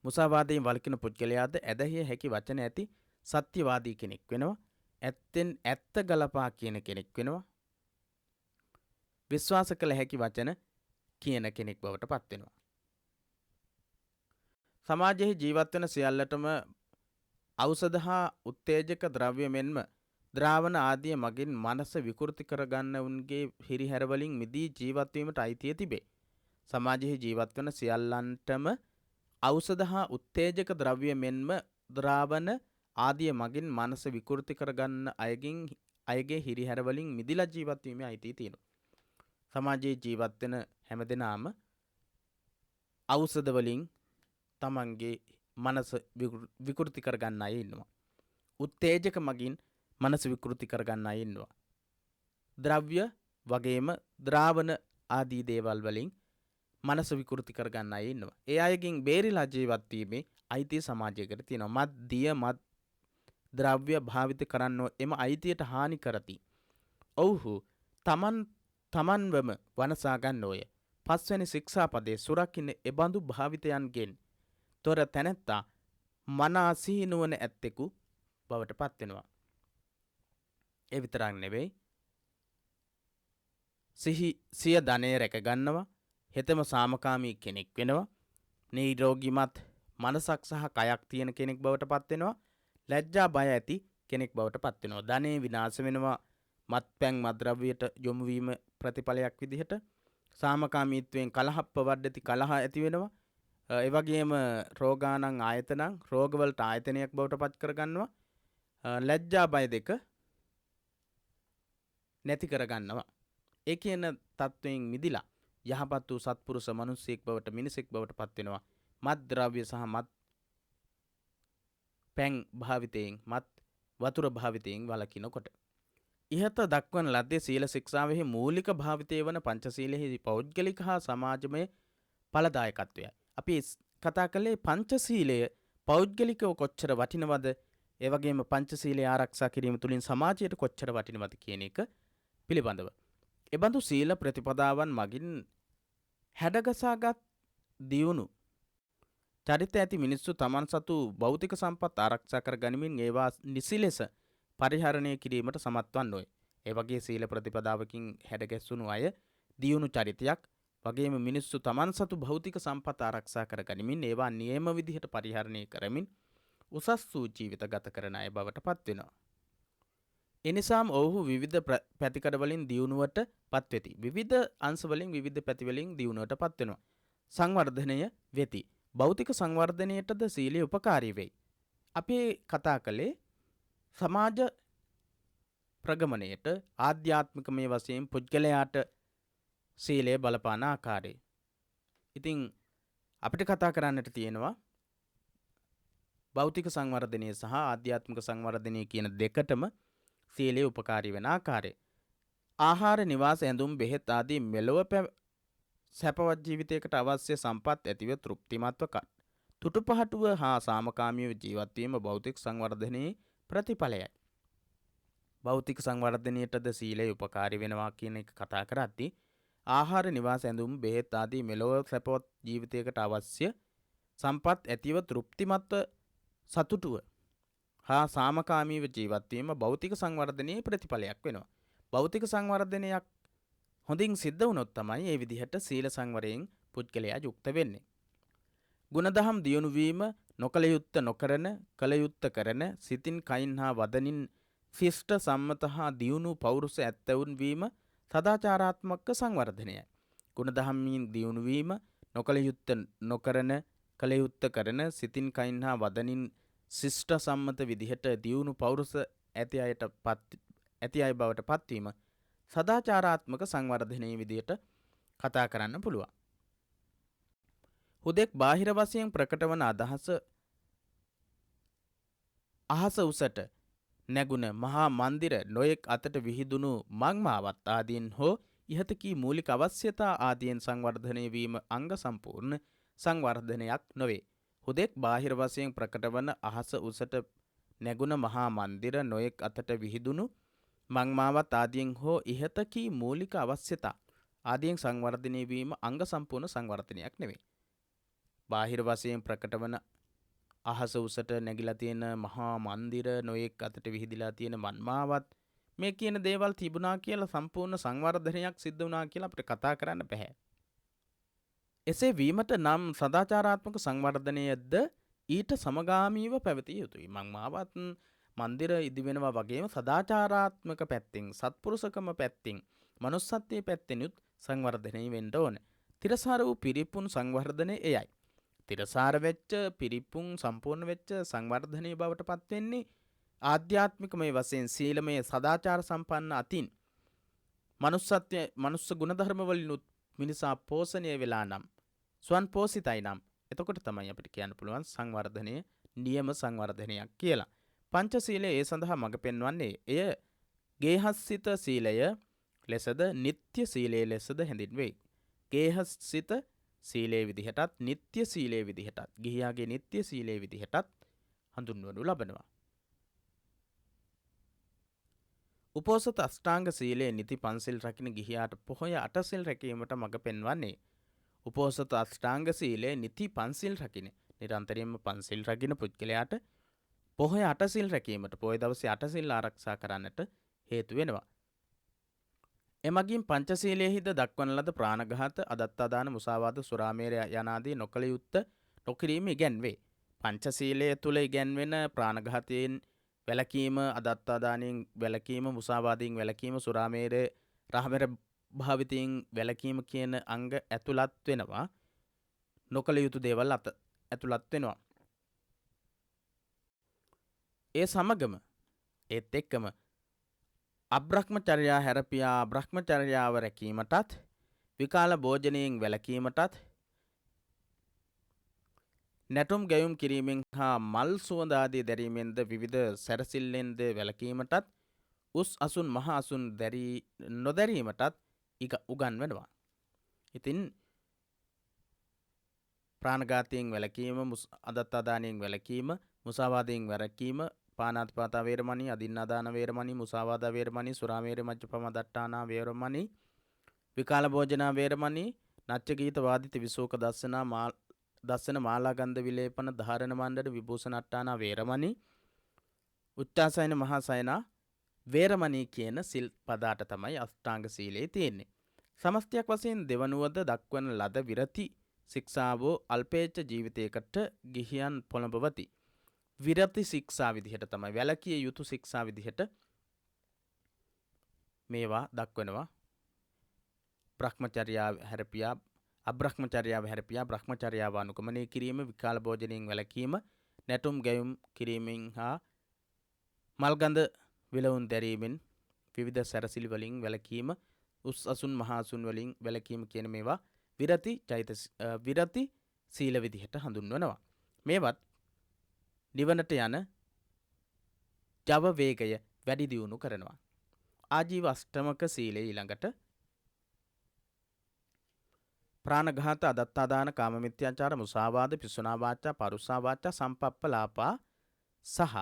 A: මුසාවාදයෙන් වළකින පුද්ගලයාද ඇදහිය හැකි වචන ඇති සත්‍යවාදී කෙනෙක් වෙනවා. ඇත්තෙන් ඇත්ත ගලපා කියන කෙනෙක් වෙනවා. විශ්වාස කළ හැකි වචන කියන කෙනෙක් බවට පත් වෙනවා. සමාජයේ ජීවත් වෙන සියල්ලටම ඖෂධ හා උත්තේජක ද්‍රව්‍ය මෙන්ම ද්‍රාවණ ආදිය මගින් මනස විකෘති කරගන්න උන්ගේ හිරිහැර වලින් මිදී ජීවත් වීමට අයිතිය තිබේ. සමාජයේ ජීවත් වන සියල්ලන්ටම ඖෂධ හා උත්තේජක ද්‍රව්‍ය මෙන්ම ද්‍රාවණ ආදිය මගින් මනස විකෘති කරගන්න අයගේ හිරිහැර වලින් මිදිලා ජීවත් වීමේ අයිතිය තියෙනවා. සමාජයේ ජීවත් වෙන හැමදෙනාම ඖෂධ වලින් තමන්ගේ මනස විකෘති කරගන්න අය ඉන්නවා. උත්තේජක මගින් මනස විකෘති කරගන්න අය ඉන්නවා. ද්‍රව්‍ය වගේම ද්‍රාවණ ආදී දේවල් වලින් මනස විකෘති කරගන්න අය ඉන්නවා. ඒ අයගෙන් බේරිලා ජීවත් වීමේ අයිතිය සමාජයකට තියෙනවා. මත් දිය මත් ද්‍රව්‍ය භාවිත කරන්නෝ එම අයිතියට හානි කරති. ඔව්හු තමන්වම වනසා ගන්නෝය. පස්වැනි ශික්ෂාපදයේ සුරකින්න එබඳු භාවිතයන්ගෙන් තොර තැනැත්තා මනා සිහිනුවන ඇත්තෙකු බවට පත්වෙනවා. ඒ විතරක් නෙවෙයි සිය ධනය රැකගන්නවා. හෙතම සාමකාමී කෙනෙක් වෙනවා. නිරෝගිමත් මනසක් සහ කයක් තියෙන කෙනෙක් බවට පත්වෙනවා. ලැජ්ජා බය ඇති කෙනෙක් බවට පත්වෙනවා. ධනය විනාශ වෙනවා මත්පැන් මද්‍රව්‍යයට යොමු වීම ප්‍රතිඵලයක් විදිහට. සාමකාමීත්වයෙන් කලහප්ප වඩති කලහ ඇති වෙනවා. ඒ වගේම රෝගානං ආයතනං රෝගවලට ආයතනයක් බවට පත් කරගන්නවා. ලැජ්ජා බය දෙක නැති කරගන්නවා. ඒ කියන තත්වයෙන් මිදිලා යහපත් වූ සත්පුරුෂ මිනිසෙක් බවට මිනිසෙක් බවට පත් වෙනවා. මත් ද්‍රව්‍ය සහ මත් පැන් භාවිතයෙන් මත් වතුර භාවිතයෙන් වළකිනකොට ඉහත දක්වන ලද්දේ සීල ශික්ෂාවෙහි මූලික භාවිතය වන පංචශීලයෙහි පෞද්ගලික හා සමාජමය ඵලදායකත්වයයි. අපි කතා කළේ පංචශීලය පෞද්ගලිකව කොච්චර වටිනවද, ඒ වගේම පංචශීලය ආරක්ෂා කිරීම තුළින් සමාජයට කොච්චර වටිනවද කියන එක පිළිබඳව. එබඳු සීල ප්‍රතිපදාවන් මගින් හැඩගසාගත් දියුණු චරිත ඇති මිනිස්සු තමන් සතු භෞතික සම්පත් ආරක්ෂා කර ගනිමින් ඒවා නිසි ලෙස පරිහරණය කිරීමට සමත් වන්නෝය. ඒ වගේ සීල ප්‍රතිපදාවකින් හැඩගැස්සුණු අය දියුණු චරිතයක් වගේම මිනිස්සු තමන් සතු භෞතික සම්පත් ආරක්ෂා කර ගනිමින් ඒවා නියම විදිහට පරිහරණය කරමින් උසස් වූ ජීවිත ගත කරන අය බවට පත් වෙනවා. එනිසාම ඔවුහු විවිධ පැතිකඩ වලින් දියුණුවට පත්වෙති. විවිධ අංශ වලින් විවිධ පැති වලින් දියුණුවට පත් වෙනවා. සංවර්ධනය වෙති. භෞතික සංවර්ධනයටද සීලය උපකාරී වෙයි. අපි කතා කළේ සමාජ ප්‍රගමණයට ආධ්‍යාත්මිකමය වශයෙන් පුද්ගලයාට සීලය බලපාන ආකාරය. ඉතින් අපිට කතා කරන්නට තියෙනවා භෞතික සංවර්ධනය සහ ආධ්‍යාත්මික සංවර්ධනය කියන දෙකටම සීලය උපකාරී වෙන ආකාරය. ආහාර නිවාස ඇඳුම් බෙහෙත් ආදී මෙලොව සැපවත් ජීවිතයකට අවශ්‍ය සම්පත් ඇතිව තෘප්තිමත්ව තුටුපහටුව හා සාමකාමීව ජීවත් වීම භෞතික සංවර්ධනයේ ප්‍රතිඵලයයි. භෞතික සංවර්ධනයටද සීලය උපකාරී වෙනවා කියන එක කතා කරද්දී ආහාර නිවාස ඇඳුම් බෙහෙත් ආදී මෙලොව සැපවත් ජීවිතයකට අවශ්‍ය සම්පත් ඇතිව තෘප්තිමත්ව සතුටුව හා සාමකාමීව ජීවත් වීම භෞතික සංවර්ධනයේ ප්‍රතිඵලයක් වෙනවා. භෞතික සංවර්ධනයක් හොඳින් සිද්ධ වුණොත් තමයි මේ විදිහට සීල සංවරයෙන් පුද්ගලයා යුක්ත වෙන්නේ. ගුණදහම් දියුණු වීම නොකල යුත්ත නොකරන, කල යුත්ත කරන, සිතින් කයින් හා වදනින් ශිෂ්ට සම්මත හා දියුණු පෞරුෂ ඇත්තවුන් වීම සදාචාරාත්මක සංවර්ධනයයි. ගුණදහමින් දියුණු වීම නොකල යුත්ත නොකරන, කල යුත්ත කරන, සිතින් කයින් හා වදනින් ශිෂ්ට සම්මත විදිහට දියුණු පෞරුෂ ඇති අය බවට පත්වීම සදාචාරාත්මක සංවර්ධනයේ විදිහට කතා කරන්න පුළුවන්. හුදෙක් බාහිර වශයෙන් ප්‍රකට වන අදහස අහස උසට නැගුණ මහා මන්දිර නොයෙක් අතට විහිදුණු මංමාවත් ආදීන් හෝ ඉහත කී මූලික අවශ්‍යතා ආදීන් සංවර්ධනය වීම අංග සම්පූර්ණ සංවර්ධනයක් නොවේ. හුදෙක් බාහිර වශයෙන් ප්‍රකට වන අහස උසට නැගුණ මහා මන්දිර නොයෙක් අතට විහිදුණු මංමාවත් ආදීන් හෝ ඉහත කී මූලික අවශ්‍යතා ආදීන් සංවර්ධනය වීම අංග සම්පූර්ණ සංවර්ධනයක් නෙවේ. බාහිර වශයෙන් ප්‍රකට වන අහස උසට නැගිලා තියෙන මහා මන්දිර නොයෙක් අතට විහිදිලා තියෙන මන්මාවත් මේ කියන දේවල් තිබුණා කියලා සම්පූර්ණ සංවර්ධනයක් සිද්ධ වුණා කියලා අපිට කතා කරන්න බෑ. එසේ වීමට නම් සදාචාරාත්මක සංවර්ධනයද ඊට සමගාමීව පැවතිය යුතුයි. මං මාවත් මන්දිර ඉදිවෙනවා වගේම සදාචාරාත්මක පැත්තෙන් සත්පුරුෂකම පැත්තෙන් මනුස්සත්වයේ පැත්තෙනුත් සංවර්ධනය වෙන්න ඕන. තිරසාර වූ පිරිපුන් සංවර්ධනය එයයි. තිරසාර වෙච්ච පිරිපුන් සම්පූර්ණ වෙච්ච සංවර්ධනය බවට පත් වෙන්නේ ආධ්‍යාත්මිකමය වශයෙන් සීලමය සදාචාර සම්පන්න අතින් මනුස්සත්වයේ මනුස්ස ගුණධර්ම වලිනුත් මිනිසා පෝෂණය වෙලා නම් ස්වන් පෝෂිතයි නම් එතකොට තමයි අපිට කියන්න පුළුවන් සංවර්ධනය නියම සංවර්ධනයක් කියලා. පංචශීලය ඒ සඳහා මඟ පෙන්වන්නේ එය ගේහස්සිත සීලය ලෙසද නිත්‍ය සීලය ලෙසද හැඳින්වේ. ගේහස්සිත සීලේ විදිහටත් නිත්‍ය සීලේ විදිහටත් ගිහියාගේ නිත්‍ය සීලේ විදිහටත් හඳුන්වනු ලබනවා. උපෝසත අෂ්ටාංග සීලයේ නිති පන්සිල් රකින ගිහියාට පොහොය අටසිල් රැකීමට මඟ පෙන්වන්නේ උපෝසත අෂ්ටාංග සීලයේ නිති පන්සිල් රකින නිරන්තරයෙන්ම පන්සිල් රකින පුද්ගලයාට පොහොය අටසිල් රැකීමට පොය දවසේ අටසිල් ආරක්ෂා කරන්නට හේතු වෙනවා. එමගින් පංචශීලයෙහිද දක්වන ලද ප්‍රාණඝාත, අදත්තාදාන, මුසාවාද, සුරාමේරය යනාදී නොකළ යුත්ත නොකිරීම ඉගැන්වේ. පංචශීලය තුල ඉගැන්වෙන ප්‍රාණඝාතයෙන් වැළකීම, අදත්තාදානයෙන් වැළකීම, මුසාවාදයෙන් වැළකීම, සුරාමේරය රහමෙර භාවිතයෙන් වැළකීම කියන අංග ඇතුළත් වෙනවා. නොකළ යුතු දේවල් ඇතුළත් වෙනවා. ඒ සමගම ඒත් එක්කම අබ්‍රහ්මචර්යා හැරපියා බ්‍රහ්මචර්යාව රැකීමටත් විකාල භෝජනයෙන් වැළකීමටත් නැටුම් ගැයුම් කිරීමෙන් හා මල් සුවඳ ආදී දැරීමෙන්ද විවිධ සැරසිල්ලෙන්ද වැළකීමටත් උස් අසුන් මහ අසුන් නොදැරීමටත් උගන්වනවා. ඉතින් ප්‍රාණඝාතයෙන් වැළකීම, අදත්තාදානයෙන් වැළකීම, මුසාවාදයෙන් වැළකීම, පාණාතිපාතා වේරමණී, අදින්නාදාන වේරමණී, මුසාවාදා වේරමණී, සුරාමේරය මජ්ජපම දට්ඨානා වේරමණී, විකාල භෝජනා වේරමණී, නච්ච ගීත වාදිත විසෝක දස්සන මාලාගන්ධ විලේපන ධාරණ මණ්ඩල විභූෂණට්ඨානා වේරමණී, උච්චාසයන මහාසයනා වේරමණී කියන සිල් පදාට තමයි අෂ්ටාංග සීලයේ තියෙන්නේ. සමස්තයක් වශයෙන් දෙවනුවද දක්වන ලද විරති ශික්ෂාවෝ අල්පේච්ඡ ජීවිතයකට ගිහියන් පොළඹවති. විරති ශික්ෂා විදිහට තමයි වැළකිය යුතු ශික්ෂා විදිහට මේවා දක්වනවා. බ්‍රහ්මචර්යාව හැරපියා අබ්‍රහ්මචර්යාව හැරපියා බ්‍රහ්මචර්යාව අනුගමනය කිරීම, විකාල භෝජනයෙන් වැළකීම, නැටුම් ගැයුම් කිරීමෙන් හා මල්ගඳ විලවුන් දැරීමෙන් විවිධ සැරසිලි වලින් වැළකීම, උස් අසුන් මහ අසුන් වලින් වැළකීම කියන මේවා විරති සීල විදිහට හඳුන්වනවා. මේවත් නිවනට යන ජව වේගය වැඩි දියුණු කරනවා. ආජීව අෂ්ටමක සීලය ඊළඟට ප්‍රාණඝාත, අදත්තාදාන, කාමමිත්‍යාචාර, මුසාවාද, පිසුනා වාචා, පරුසා වාචා, සම්පප්පලාපා සහ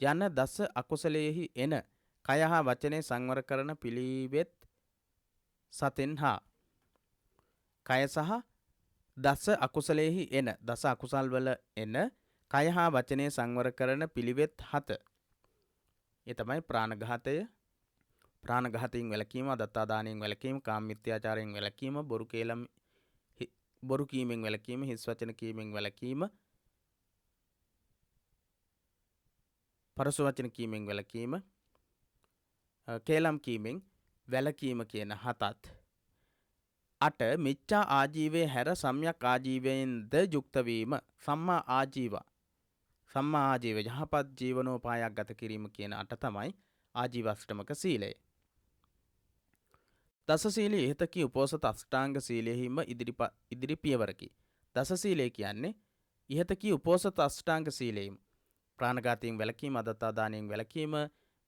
A: යන දස අකුසලයෙහි එන කය හා වචනේ සංවර කරන පිළිවෙත් සතෙන් හා කය සහ දස අකුසලයෙහි එන දස අකුසල් වල එන කය හා වචනේ සංවර කරන පිළිවෙත් 7. ඒ තමයි ප්‍රාණඝාතය, ප්‍රාණඝාතයෙන් වැළකීම, අදත්තාදානයෙන් වැළකීම, කාමමිත්‍යාචාරයෙන් වැළකීම, බොරු කීමෙන් වැළකීම, හිස් වචන කීමෙන් වැළකීම, පරස වචන කීමෙන් වැළකීම, කේලම් කීමෙන් වැළකීම කියන 7ත් 8 මිච්ඡා ආජීවයේ හැර සම්‍යක් ආජීවයෙන්ද යුක්ත වීම, සම්මා ආජීව යහපත් ජීවනෝපායක් ගත කිරීම කියන 8 තමයි ආජීව අෂ්ටමක සීලය. දස සීලයේ ඉහත කී උපෝසත අෂ්ටාංග සීලයෙහිම ඉදිරි පියවරකි. දස සීලය කියන්නේ ඉහත කී උපෝසත අෂ්ටාංග සීලයෙහිම ප්‍රාණඝාතයෙන් වැළකීම, අදත්තාදානයෙන් වැළකීම,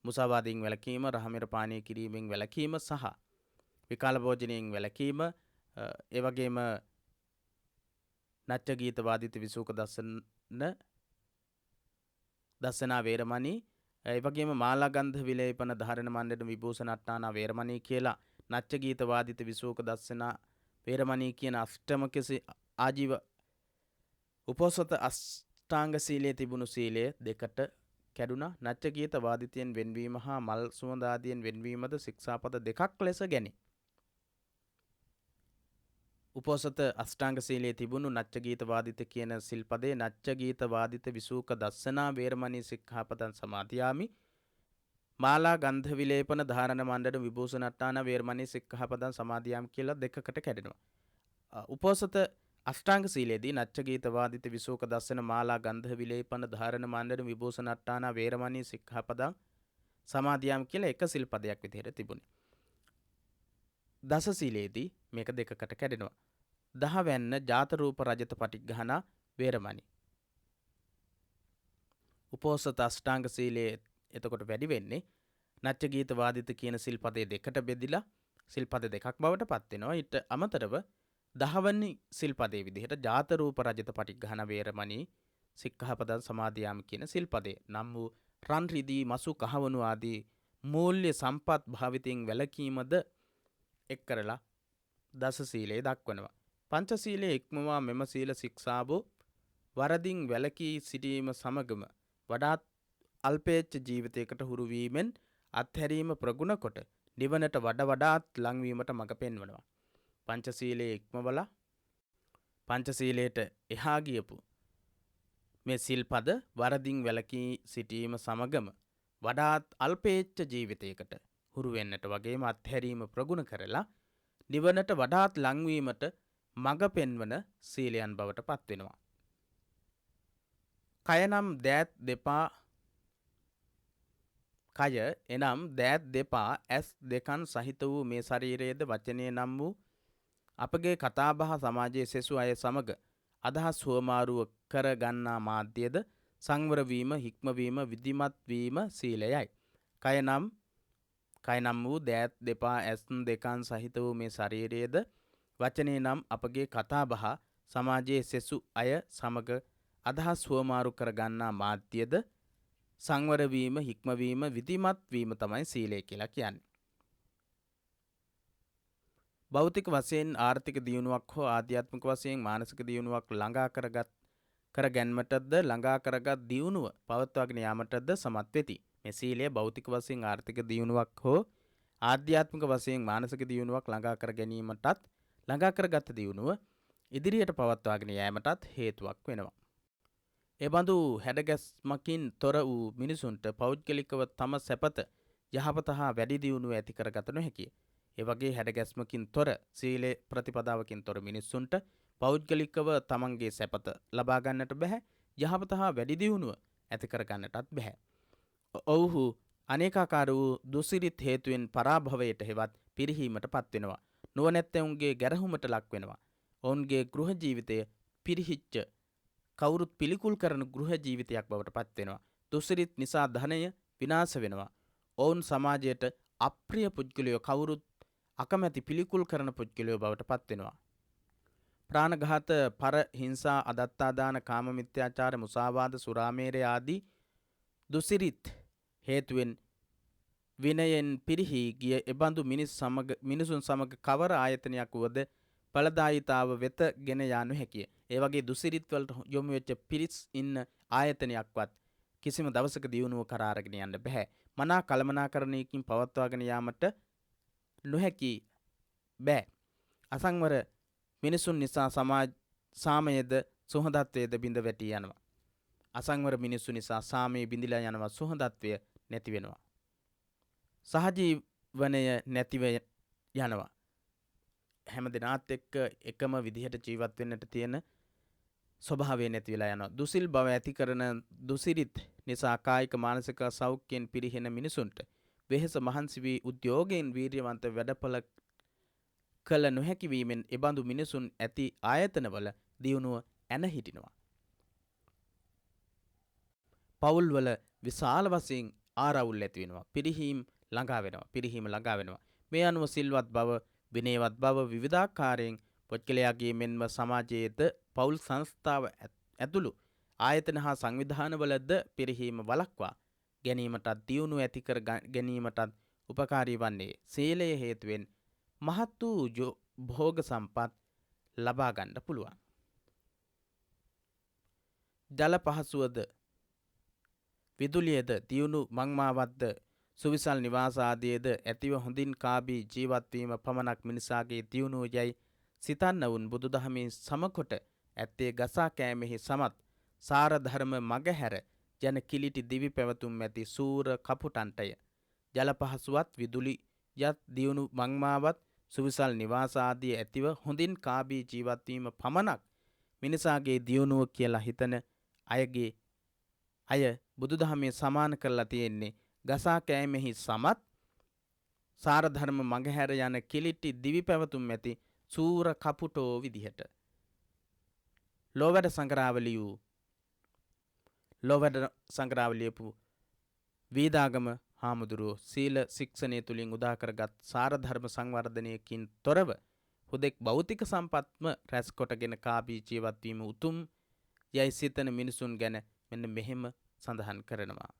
A: මුසාවාදයෙන් වැළකීම, රහමෙර පානය කිරීමෙන් වැළකීම සහ විකාල භෝජනයෙන් වැළකීම, ඒ වගේම නච්ච ගීත වාදිත විසූක දස්සනා වේරමණී, ඒ වගේම මාලාගන්ධ විලේපන ධාරණ මණ්ඩල විභූෂණට්ඨානා වේරමණී කියලා නච්ච ගීත වාදිත විසූක දස්සනා වේරමණී කියන අෂ්ටමක ආජීව උපෝසත අෂ්ටාංග සීලයේ තිබුණු සීලය දෙකට කැඩුනා. නච්ච ගීත වාදිතයෙන් වෙන්වීම හා මල් සුවඳ ආදියෙන් වෙන්වීමද ශික්ෂාපද දෙකක් ලෙස ගැනේ. උපෝසත අෂ්ටාංග සීලයේ තිබුණු නච්ච ගීත වාදිත කියන සිල්පදේ නච්ච ගීත වාදිත විසූක දස්සනා වේරමණී සික්ඛාපදං සමාදියාමි මාලා ගන්ධ විලේපන ධාරණ මණ්ඩන විභූෂණට්ටාන වේරමණී සික්ඛාපදං සමාදියාමි කියලා දෙකකට කැඩෙනවා. උපෝසත අෂ්ටාංග සීලයේදී නච්ච ගීත වාදිත විසූක දස්සන මාලා ගන්ධ විලේපන ධාරණ මණ්ඩන විභූෂණට්ටාන වේරමණී සික්ඛාපදං සමාදියාමි කියලා එක සිල්පදයක් විදිහට තිබුණේ. දස සීලයේදී මේක දෙකකට කැඩෙනවා. 10 වැන්න ජාත රූප රජත පටිඝානා වේරමණී. උපෝසත අෂ්ටාංග සීලයේ එතකොට වැඩි වෙන්නේ නච්ච ගීත වාදිත කියන සිල්පදේ දෙකට බෙදිලා සිල්පද දෙකක් බවට පත් වෙනවා. ඊට අමතරව 10 වෙනි සිල්පදේ විදිහට ජාත රූප රජත පටිඝානා වේරමණී සික්ඛාපදං සමාදියාමි කියන සිල්පදේ නම් වූ රන් රිදී මසු කහවණු ආදී මූල්‍ය සම්පත් භාවිතයෙන් වැළකීමද එක් කරලා දස සීලයේ දක්වනවා. පංච සීලයේ ඉක්මවා මෙම සීල ශික්ෂාවෝ වරදින් වැළකී සිටීම සමගම වඩාත් අල්පේච්ඡ ජීවිතයකට හුරු වීමෙන් අත්හැරීම ප්‍රගුණ කොට නිවනට වඩාත් ලංවීමට මඟ පෙන්වනවා. පංච සීලයේ ඉක්මවලා පංච සීලයට එහා ගියපු මේ සිල්පද වරදින් වැළකී සිටීම සමගම වඩාත් අල්පේච්ඡ ජීවිතයකට හුරු වෙන්නට වගේම අත්හැරීම ප්‍රගුණ කරලා නිවනට වඩාත් ලංවීමට මඟ පෙන්වන සීලයන් බවට පත් වෙනවා. කය නම් දෑත් දෙපා කය එනම් දෑත් දෙපා ඇස් දෙකන් සහිත වූ මේ ශරීරයේද වචනය නම් වූ අපගේ කතාබහ සමාජයේ සෙසු අය සමග අදහස් හුවමාරුව කර ගන්නා මාධ්‍යද සංවර වීම හික්මවීම විධිමත් වීම සීලයයි. කය නම් වූ දෑත් දෙපා ඇස් දෙකන් සහිත වූ මේ ශරීරයේද වචනේ නම් අපගේ කතාබහ සමාජයේ සෙසු අය සමග අදහස් හුවමාරු කර ගන්නා මාධ්‍යද සංවර වීම හික්මවීම විධිමත් වීම තමයි සීලය කියලා කියන්නේ. භෞතික වශයෙන් ආර්ථික දියුණුවක් හෝ ආධ්‍යාත්මික වශයෙන් මානසික දියුණුවක් ළඟා කර ගැනීමටද ළඟා කරගත් දියුණුව පවත්වාගෙන යාමටද සමත් වෙති. මේ සීලය භෞතික වශයෙන් ආර්ථික දියුණුවක් හෝ ආධ්‍යාත්මික වශයෙන් මානසික දියුණුවක් ළඟා කර ගැනීමටත් ළඟා කරගත් දියුණුව ඉදිරියට පවත්වාගෙන යාමටත් හේතුවක් වෙනවා. එබඳු හැඩගැස්මකින් තොර වූ මිනිසුන්ට පෞද්ගලිකව තම සැපත යහපත හා වැඩි දියුණුව ඇති කරගත නොහැකිය. ඒ වගේ හැඩගැස්මකින් තොර සීලේ ප්‍රතිපදාවකින් තොර මිනිසුන්ට පෞද්ගලිකව තමන්ගේ සැපත ලබා ගන්නට බෑ. යහපත හා වැඩි දියුණුව ඇති කර ගන්නටත් බෑ. ඔව්හු අනේකාකාර වූ දුසිරිත හේතුවෙන් පරාභවයට හෙවත් පිරිහීමට පත් වෙනවා. නුවණැත්තන්ගේ ගැරහුමට ලක් වෙනවා. ඔවුන්ගේ ගෘහ ජීවිතය පිරිහිච්ච කවුරුත් පිළිකුල් කරන ගෘහ ජීවිතයක් බවට පත් වෙනවා. දුසිරිත නිසා ධනය විනාශ වෙනවා. ඔවුන් සමාජයට අප්‍රිය පුද්ගලයෝ කවුරුත් අකමැති පිළිකුල් කරන පුද්ගලයෝ බවට පත් වෙනවා. ප්‍රාණඝාත, පර හිංසා, අදත්තාදාන, කාම මිත්‍යාචාර, මුසාවාද, සුරාමේරය ආදී දුසිරිත හේතුවෙන් විනයෙන් පිරිහි ගිය එබඳු මිනිසුන් සමග කවර ආයතනයක් වුවද ඵලදායීතාව වෙත ගෙන යා නොහැකිය. ඒ වගේ දුසිරිත් වලට යොමු වෙච්ච පිරිස් ඉන්න ආයතනයක්වත් කිසිම දවසක දියුණුව කරා අරගෙන යන්න බෑ. මනා කළමනාකරණයකින් පවත්වාගෙන යාමට නොහැකි බෑ. අසංවර මිනිසුන් නිසා සාමයේද සුහදත්වයේද බිඳ වැටී යනවා. අසංවර මිනිසු නිසා සාමයේ බිඳිලා යනවා, සුහදත්වය නැති වෙනවා. සහජීවනය නැතිව යනවා. හැම දිනාත් එක්ක එකම විදිහට ජීවත් වෙන්නට තියෙන ස්වභාවය නැති වෙලා යනවා. දුසිල් බව ඇති කරන දුසිරිත නිසා කායික මානසික සෞඛ්‍යයෙන් පිරිහෙන මිනිසුන්ට වෙහෙස මහන්සි වී උද්‍යෝගයෙන් වීර්යවන්ත වැඩපළ කළ නොහැකි වීමෙන් එබඳු මිනිසුන් ඇති ආයතනවල දියුණුව ඇන හිටිනවා. පවුල්වල විශාල වශයෙන් ආරවුල් ඇති වෙනවා. පිරිහීම් ළඟා වෙනවා. මේ අනුව සිල්වත් බව, විනයවත් බව විවිධාකාරයෙන් පුද්ගලයාගේ මෙන්ම සමාජයේද පවුල් සංස්ථාව ඇතුළු ආයතන හා සංවිධානවලද පිරිහීම වළක්වා ගැනීමටත් දියුණුව ඇති කර ගැනීමටත් උපකාරී වන්නේ සීලය හේතුවෙන් මහත් වූ භෝග සම්පත් ලබා ගන්න පුළුවන්. ජල පහසුවද විදුලියද දියුණු මංමාවත්ද සුවිසල් නිවාස ආදියේද ඇතිව හොඳින් කාබී ජීවත් වීම පමණක් මිනිසාගේ දියුණුව යයි සිතන්න වුන් බුදුදහමේ සමකොට ඇත්තේ ගසා කෑමෙහි සමත් සාර ධර්ම මගහැර ජන කිලිටි දිවි පැවතුම් ඇති සූර කපුටන්ටය. ජල පහසුවත් විදුලි යත් දියුණු මංමාවත් සුවිසල් නිවාස ආදී ඇතිව හොඳින් කාබී ජීවත් වීම පමණක් මිනිසාගේ දියුණුව කියලා හිතන අයගේ අය බුදුදහමේ සමාන කරලා තියෙන්නේ ගසා කෑමෙහි සමත් සාර ධර්ම මගහැර යන කිලිටි දිවි පැවතුම් ඇති සූර කපුටෝ විදිහට. ලෝවැඩ සංග්‍රාවලියපු වීදාගම හාමුදුරුවෝ සීල ශික්ෂණය තුළින් උදා කරගත් සාර ධර්ම සංවර්ධනයකින් තොරව හුදෙක් භෞතික සම්පත්ම රැස් කොටගෙන කාබී ජීවත් වීම උතුම් යයි සිතන මිනිසුන් ගැන මෙන්න මෙහෙම සඳහන් කරනවා.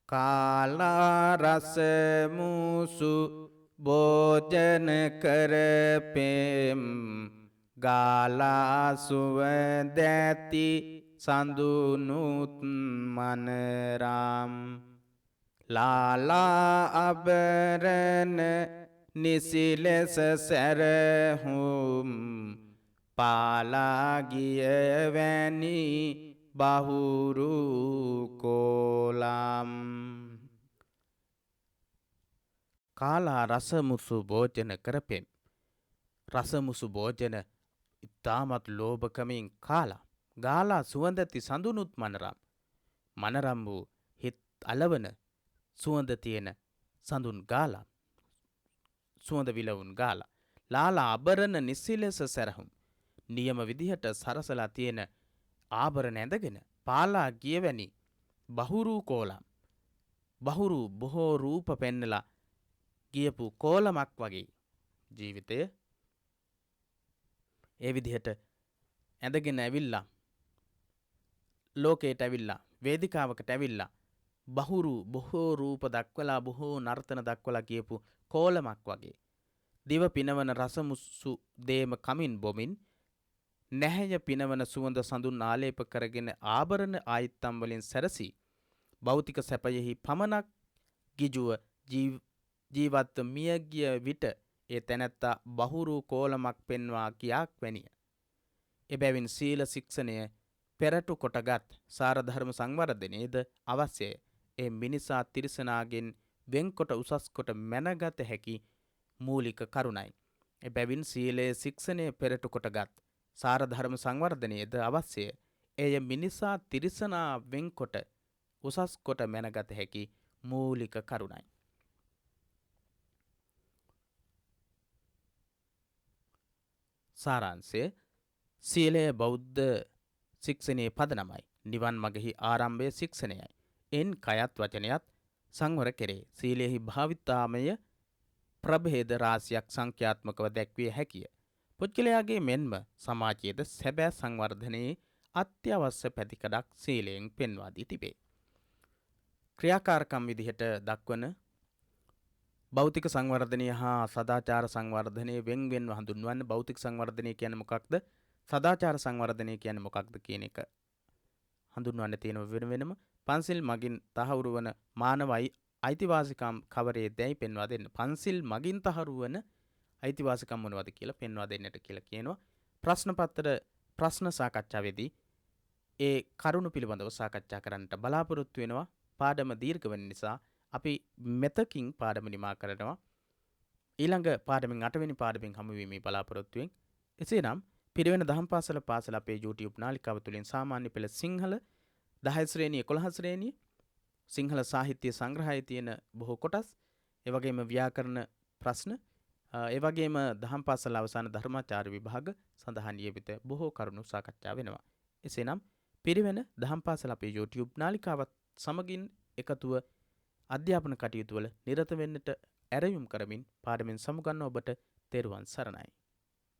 A: කාලා රස මුසු භෝජන කරපෙම් ගාලා සුවඳැති සඳුනුත් මනරම් ලාලා අබරණ නිසිලෙස සැරහුම් පාලාගිය වැනි බහුරු කෝලම්. කාලා රසමුසු භෝජන කරපෙම්. රසමුසු භෝජන ඉතාමත් ලෝභකමින් කාලා ගාලා සුවඳති සඳුනුත් මනරම්. මනරම් වූ හිත් අලවන සුවඳ තියෙන සඳුන් ගාලා සුවඳ විලවුන් ගාලා ලාලා අබරණ නිසිලෙස සැරහුම්. නියම විදිහට සරසලා තියෙන ආභරණ ඇඳගෙන පාලා ගියවැනි බහුරු කෝලම්. බහුරු බොහෝ රූප පෙන්නලා ගියපු කෝලමක් වගේ ජීවිතය ඒ විදිහට ඇඳගෙන ඇවිල්ලා ලෝකයට ඇවිල්ලා වේදිකාවකට ඇවිල්ලා බහුරු බොහෝ රූප දක්වලා බොහෝ නර්තන දක්වලා කියපු කෝලමක් වගේ දිව පිනවන රසමුසු දේම කමින් බොමින් නැහැය පිනවන සුවඳ සඳුන් ආලේප කරගෙන ආභරණ ආයිත්තම් වලින් සැරසී භෞතික සැපයෙහි පමණක් ගිජුව ජීවත්ව මියගිය විට ඒ තැනැත්තා බහුරු කෝලමක් පෙන්වා කියාක් වැනිය. එබැවින් සීල ශික්ෂණය පෙරටු කොටගත් සාරධර්ම සංවර්ධනයේද අවශ්‍යය. ඒ මිනිසා තිරිසනාගෙන් වෙන්කොට උසස් කොට මැනගත හැකි මූලික කරුණයි. එබැවින් සීලයේ ශික්ෂණය පෙරටු කොටගත් සාරධර්ම සංවර්ධනයේද අවශ්‍යය. එය මිනිසා තිරිසනා වෙන්කොට උසස් කොට මැනගත හැකි මූලික කරුණයි. සාරාංශය සීලය බෞද්ධ ශික්ෂණයේ පදනමයි. නිවන් මගෙහි ආරම්භය ශික්ෂණයයි. එන් කයත් වචනයත් සංවර කෙරේ. සීලයෙහි භාවිතාමය ප්‍රභේද රාශියක් සංඛ්‍යාත්මකව දැක්විය හැකිය. පුද්ගලයාගේ මෙන්ම සමාජයේද සැබෑ සංවර්ධනයේ අත්‍යවශ්‍ය පැතිකඩක් සීලයෙන් පෙන්වා දී තිබේ. ක්‍රියාකාරකම් විදිහට දක්වන භෞතික සංවර්ධනය හා සදාචාර සංවර්ධනය වෙන්වෙන්ව හඳුන්වන්න. භෞතික සංවර්ධනය කියන්නේ මොකක්ද? සදාචාර සංවර්ධනය කියන්නේ මොකක්ද කියන එක හඳුන්වන්න තියෙන වෙනම පන්සිල් මගින් තහවුරු වන මානවයි අයිතිවාසිකම් කවරේදැයි පෙන්වා දෙන්න. පන්සිල් මගින් තහවුරු වන අයිතිවාසිකම් මොනවද කියලා පෙන්වා දෙන්නට කියලා කියනවා. ප්‍රශ්න පත්‍ර ප්‍රශ්න සාකච්ඡාවේදී ඒ කරුණු පිළිබඳව සාකච්ඡා කරන්නට බලාපොරොත්තු වෙනවා. පාඩම දීර්ඝ වෙන නිසා අපි මෙතකින් පාඩම නිමා කරනවා. ඊළඟ පාඩමෙන් 8 වෙනි පාඩමෙන් හමු වීමේ බලාපොරොත්තුවෙන්. එසේනම් පිරිවෙන දහම් පාසල අපේ YouTube නාලිකාව තුළින් සාමාන්‍ය පෙළ සිංහල 10 ශ්‍රේණිය 11 ශ්‍රේණිය සිංහල සාහිත්‍ය සංග්‍රහයේ තියෙන බොහෝ කොටස්, ඒ වගේම ව්‍යාකරණ ප්‍රශ්න, ඒ වගේම දහම් පාසල අවසාන ධර්මාචාර්ය විභාග සඳහා නියමිත බොහෝ කරුණු සාකච්ඡා වෙනවා. එසේනම් පිරිවෙන දහම් පාසල අපේ YouTube නාලිකාවත් සමගින් එකතුව අධ්‍යාපන කටයුතු වල නිරත වෙන්නට ඇරයුම් කරමින් පාඩමෙන් සමුගන්න ඔබට තෙරුවන් සරණයි.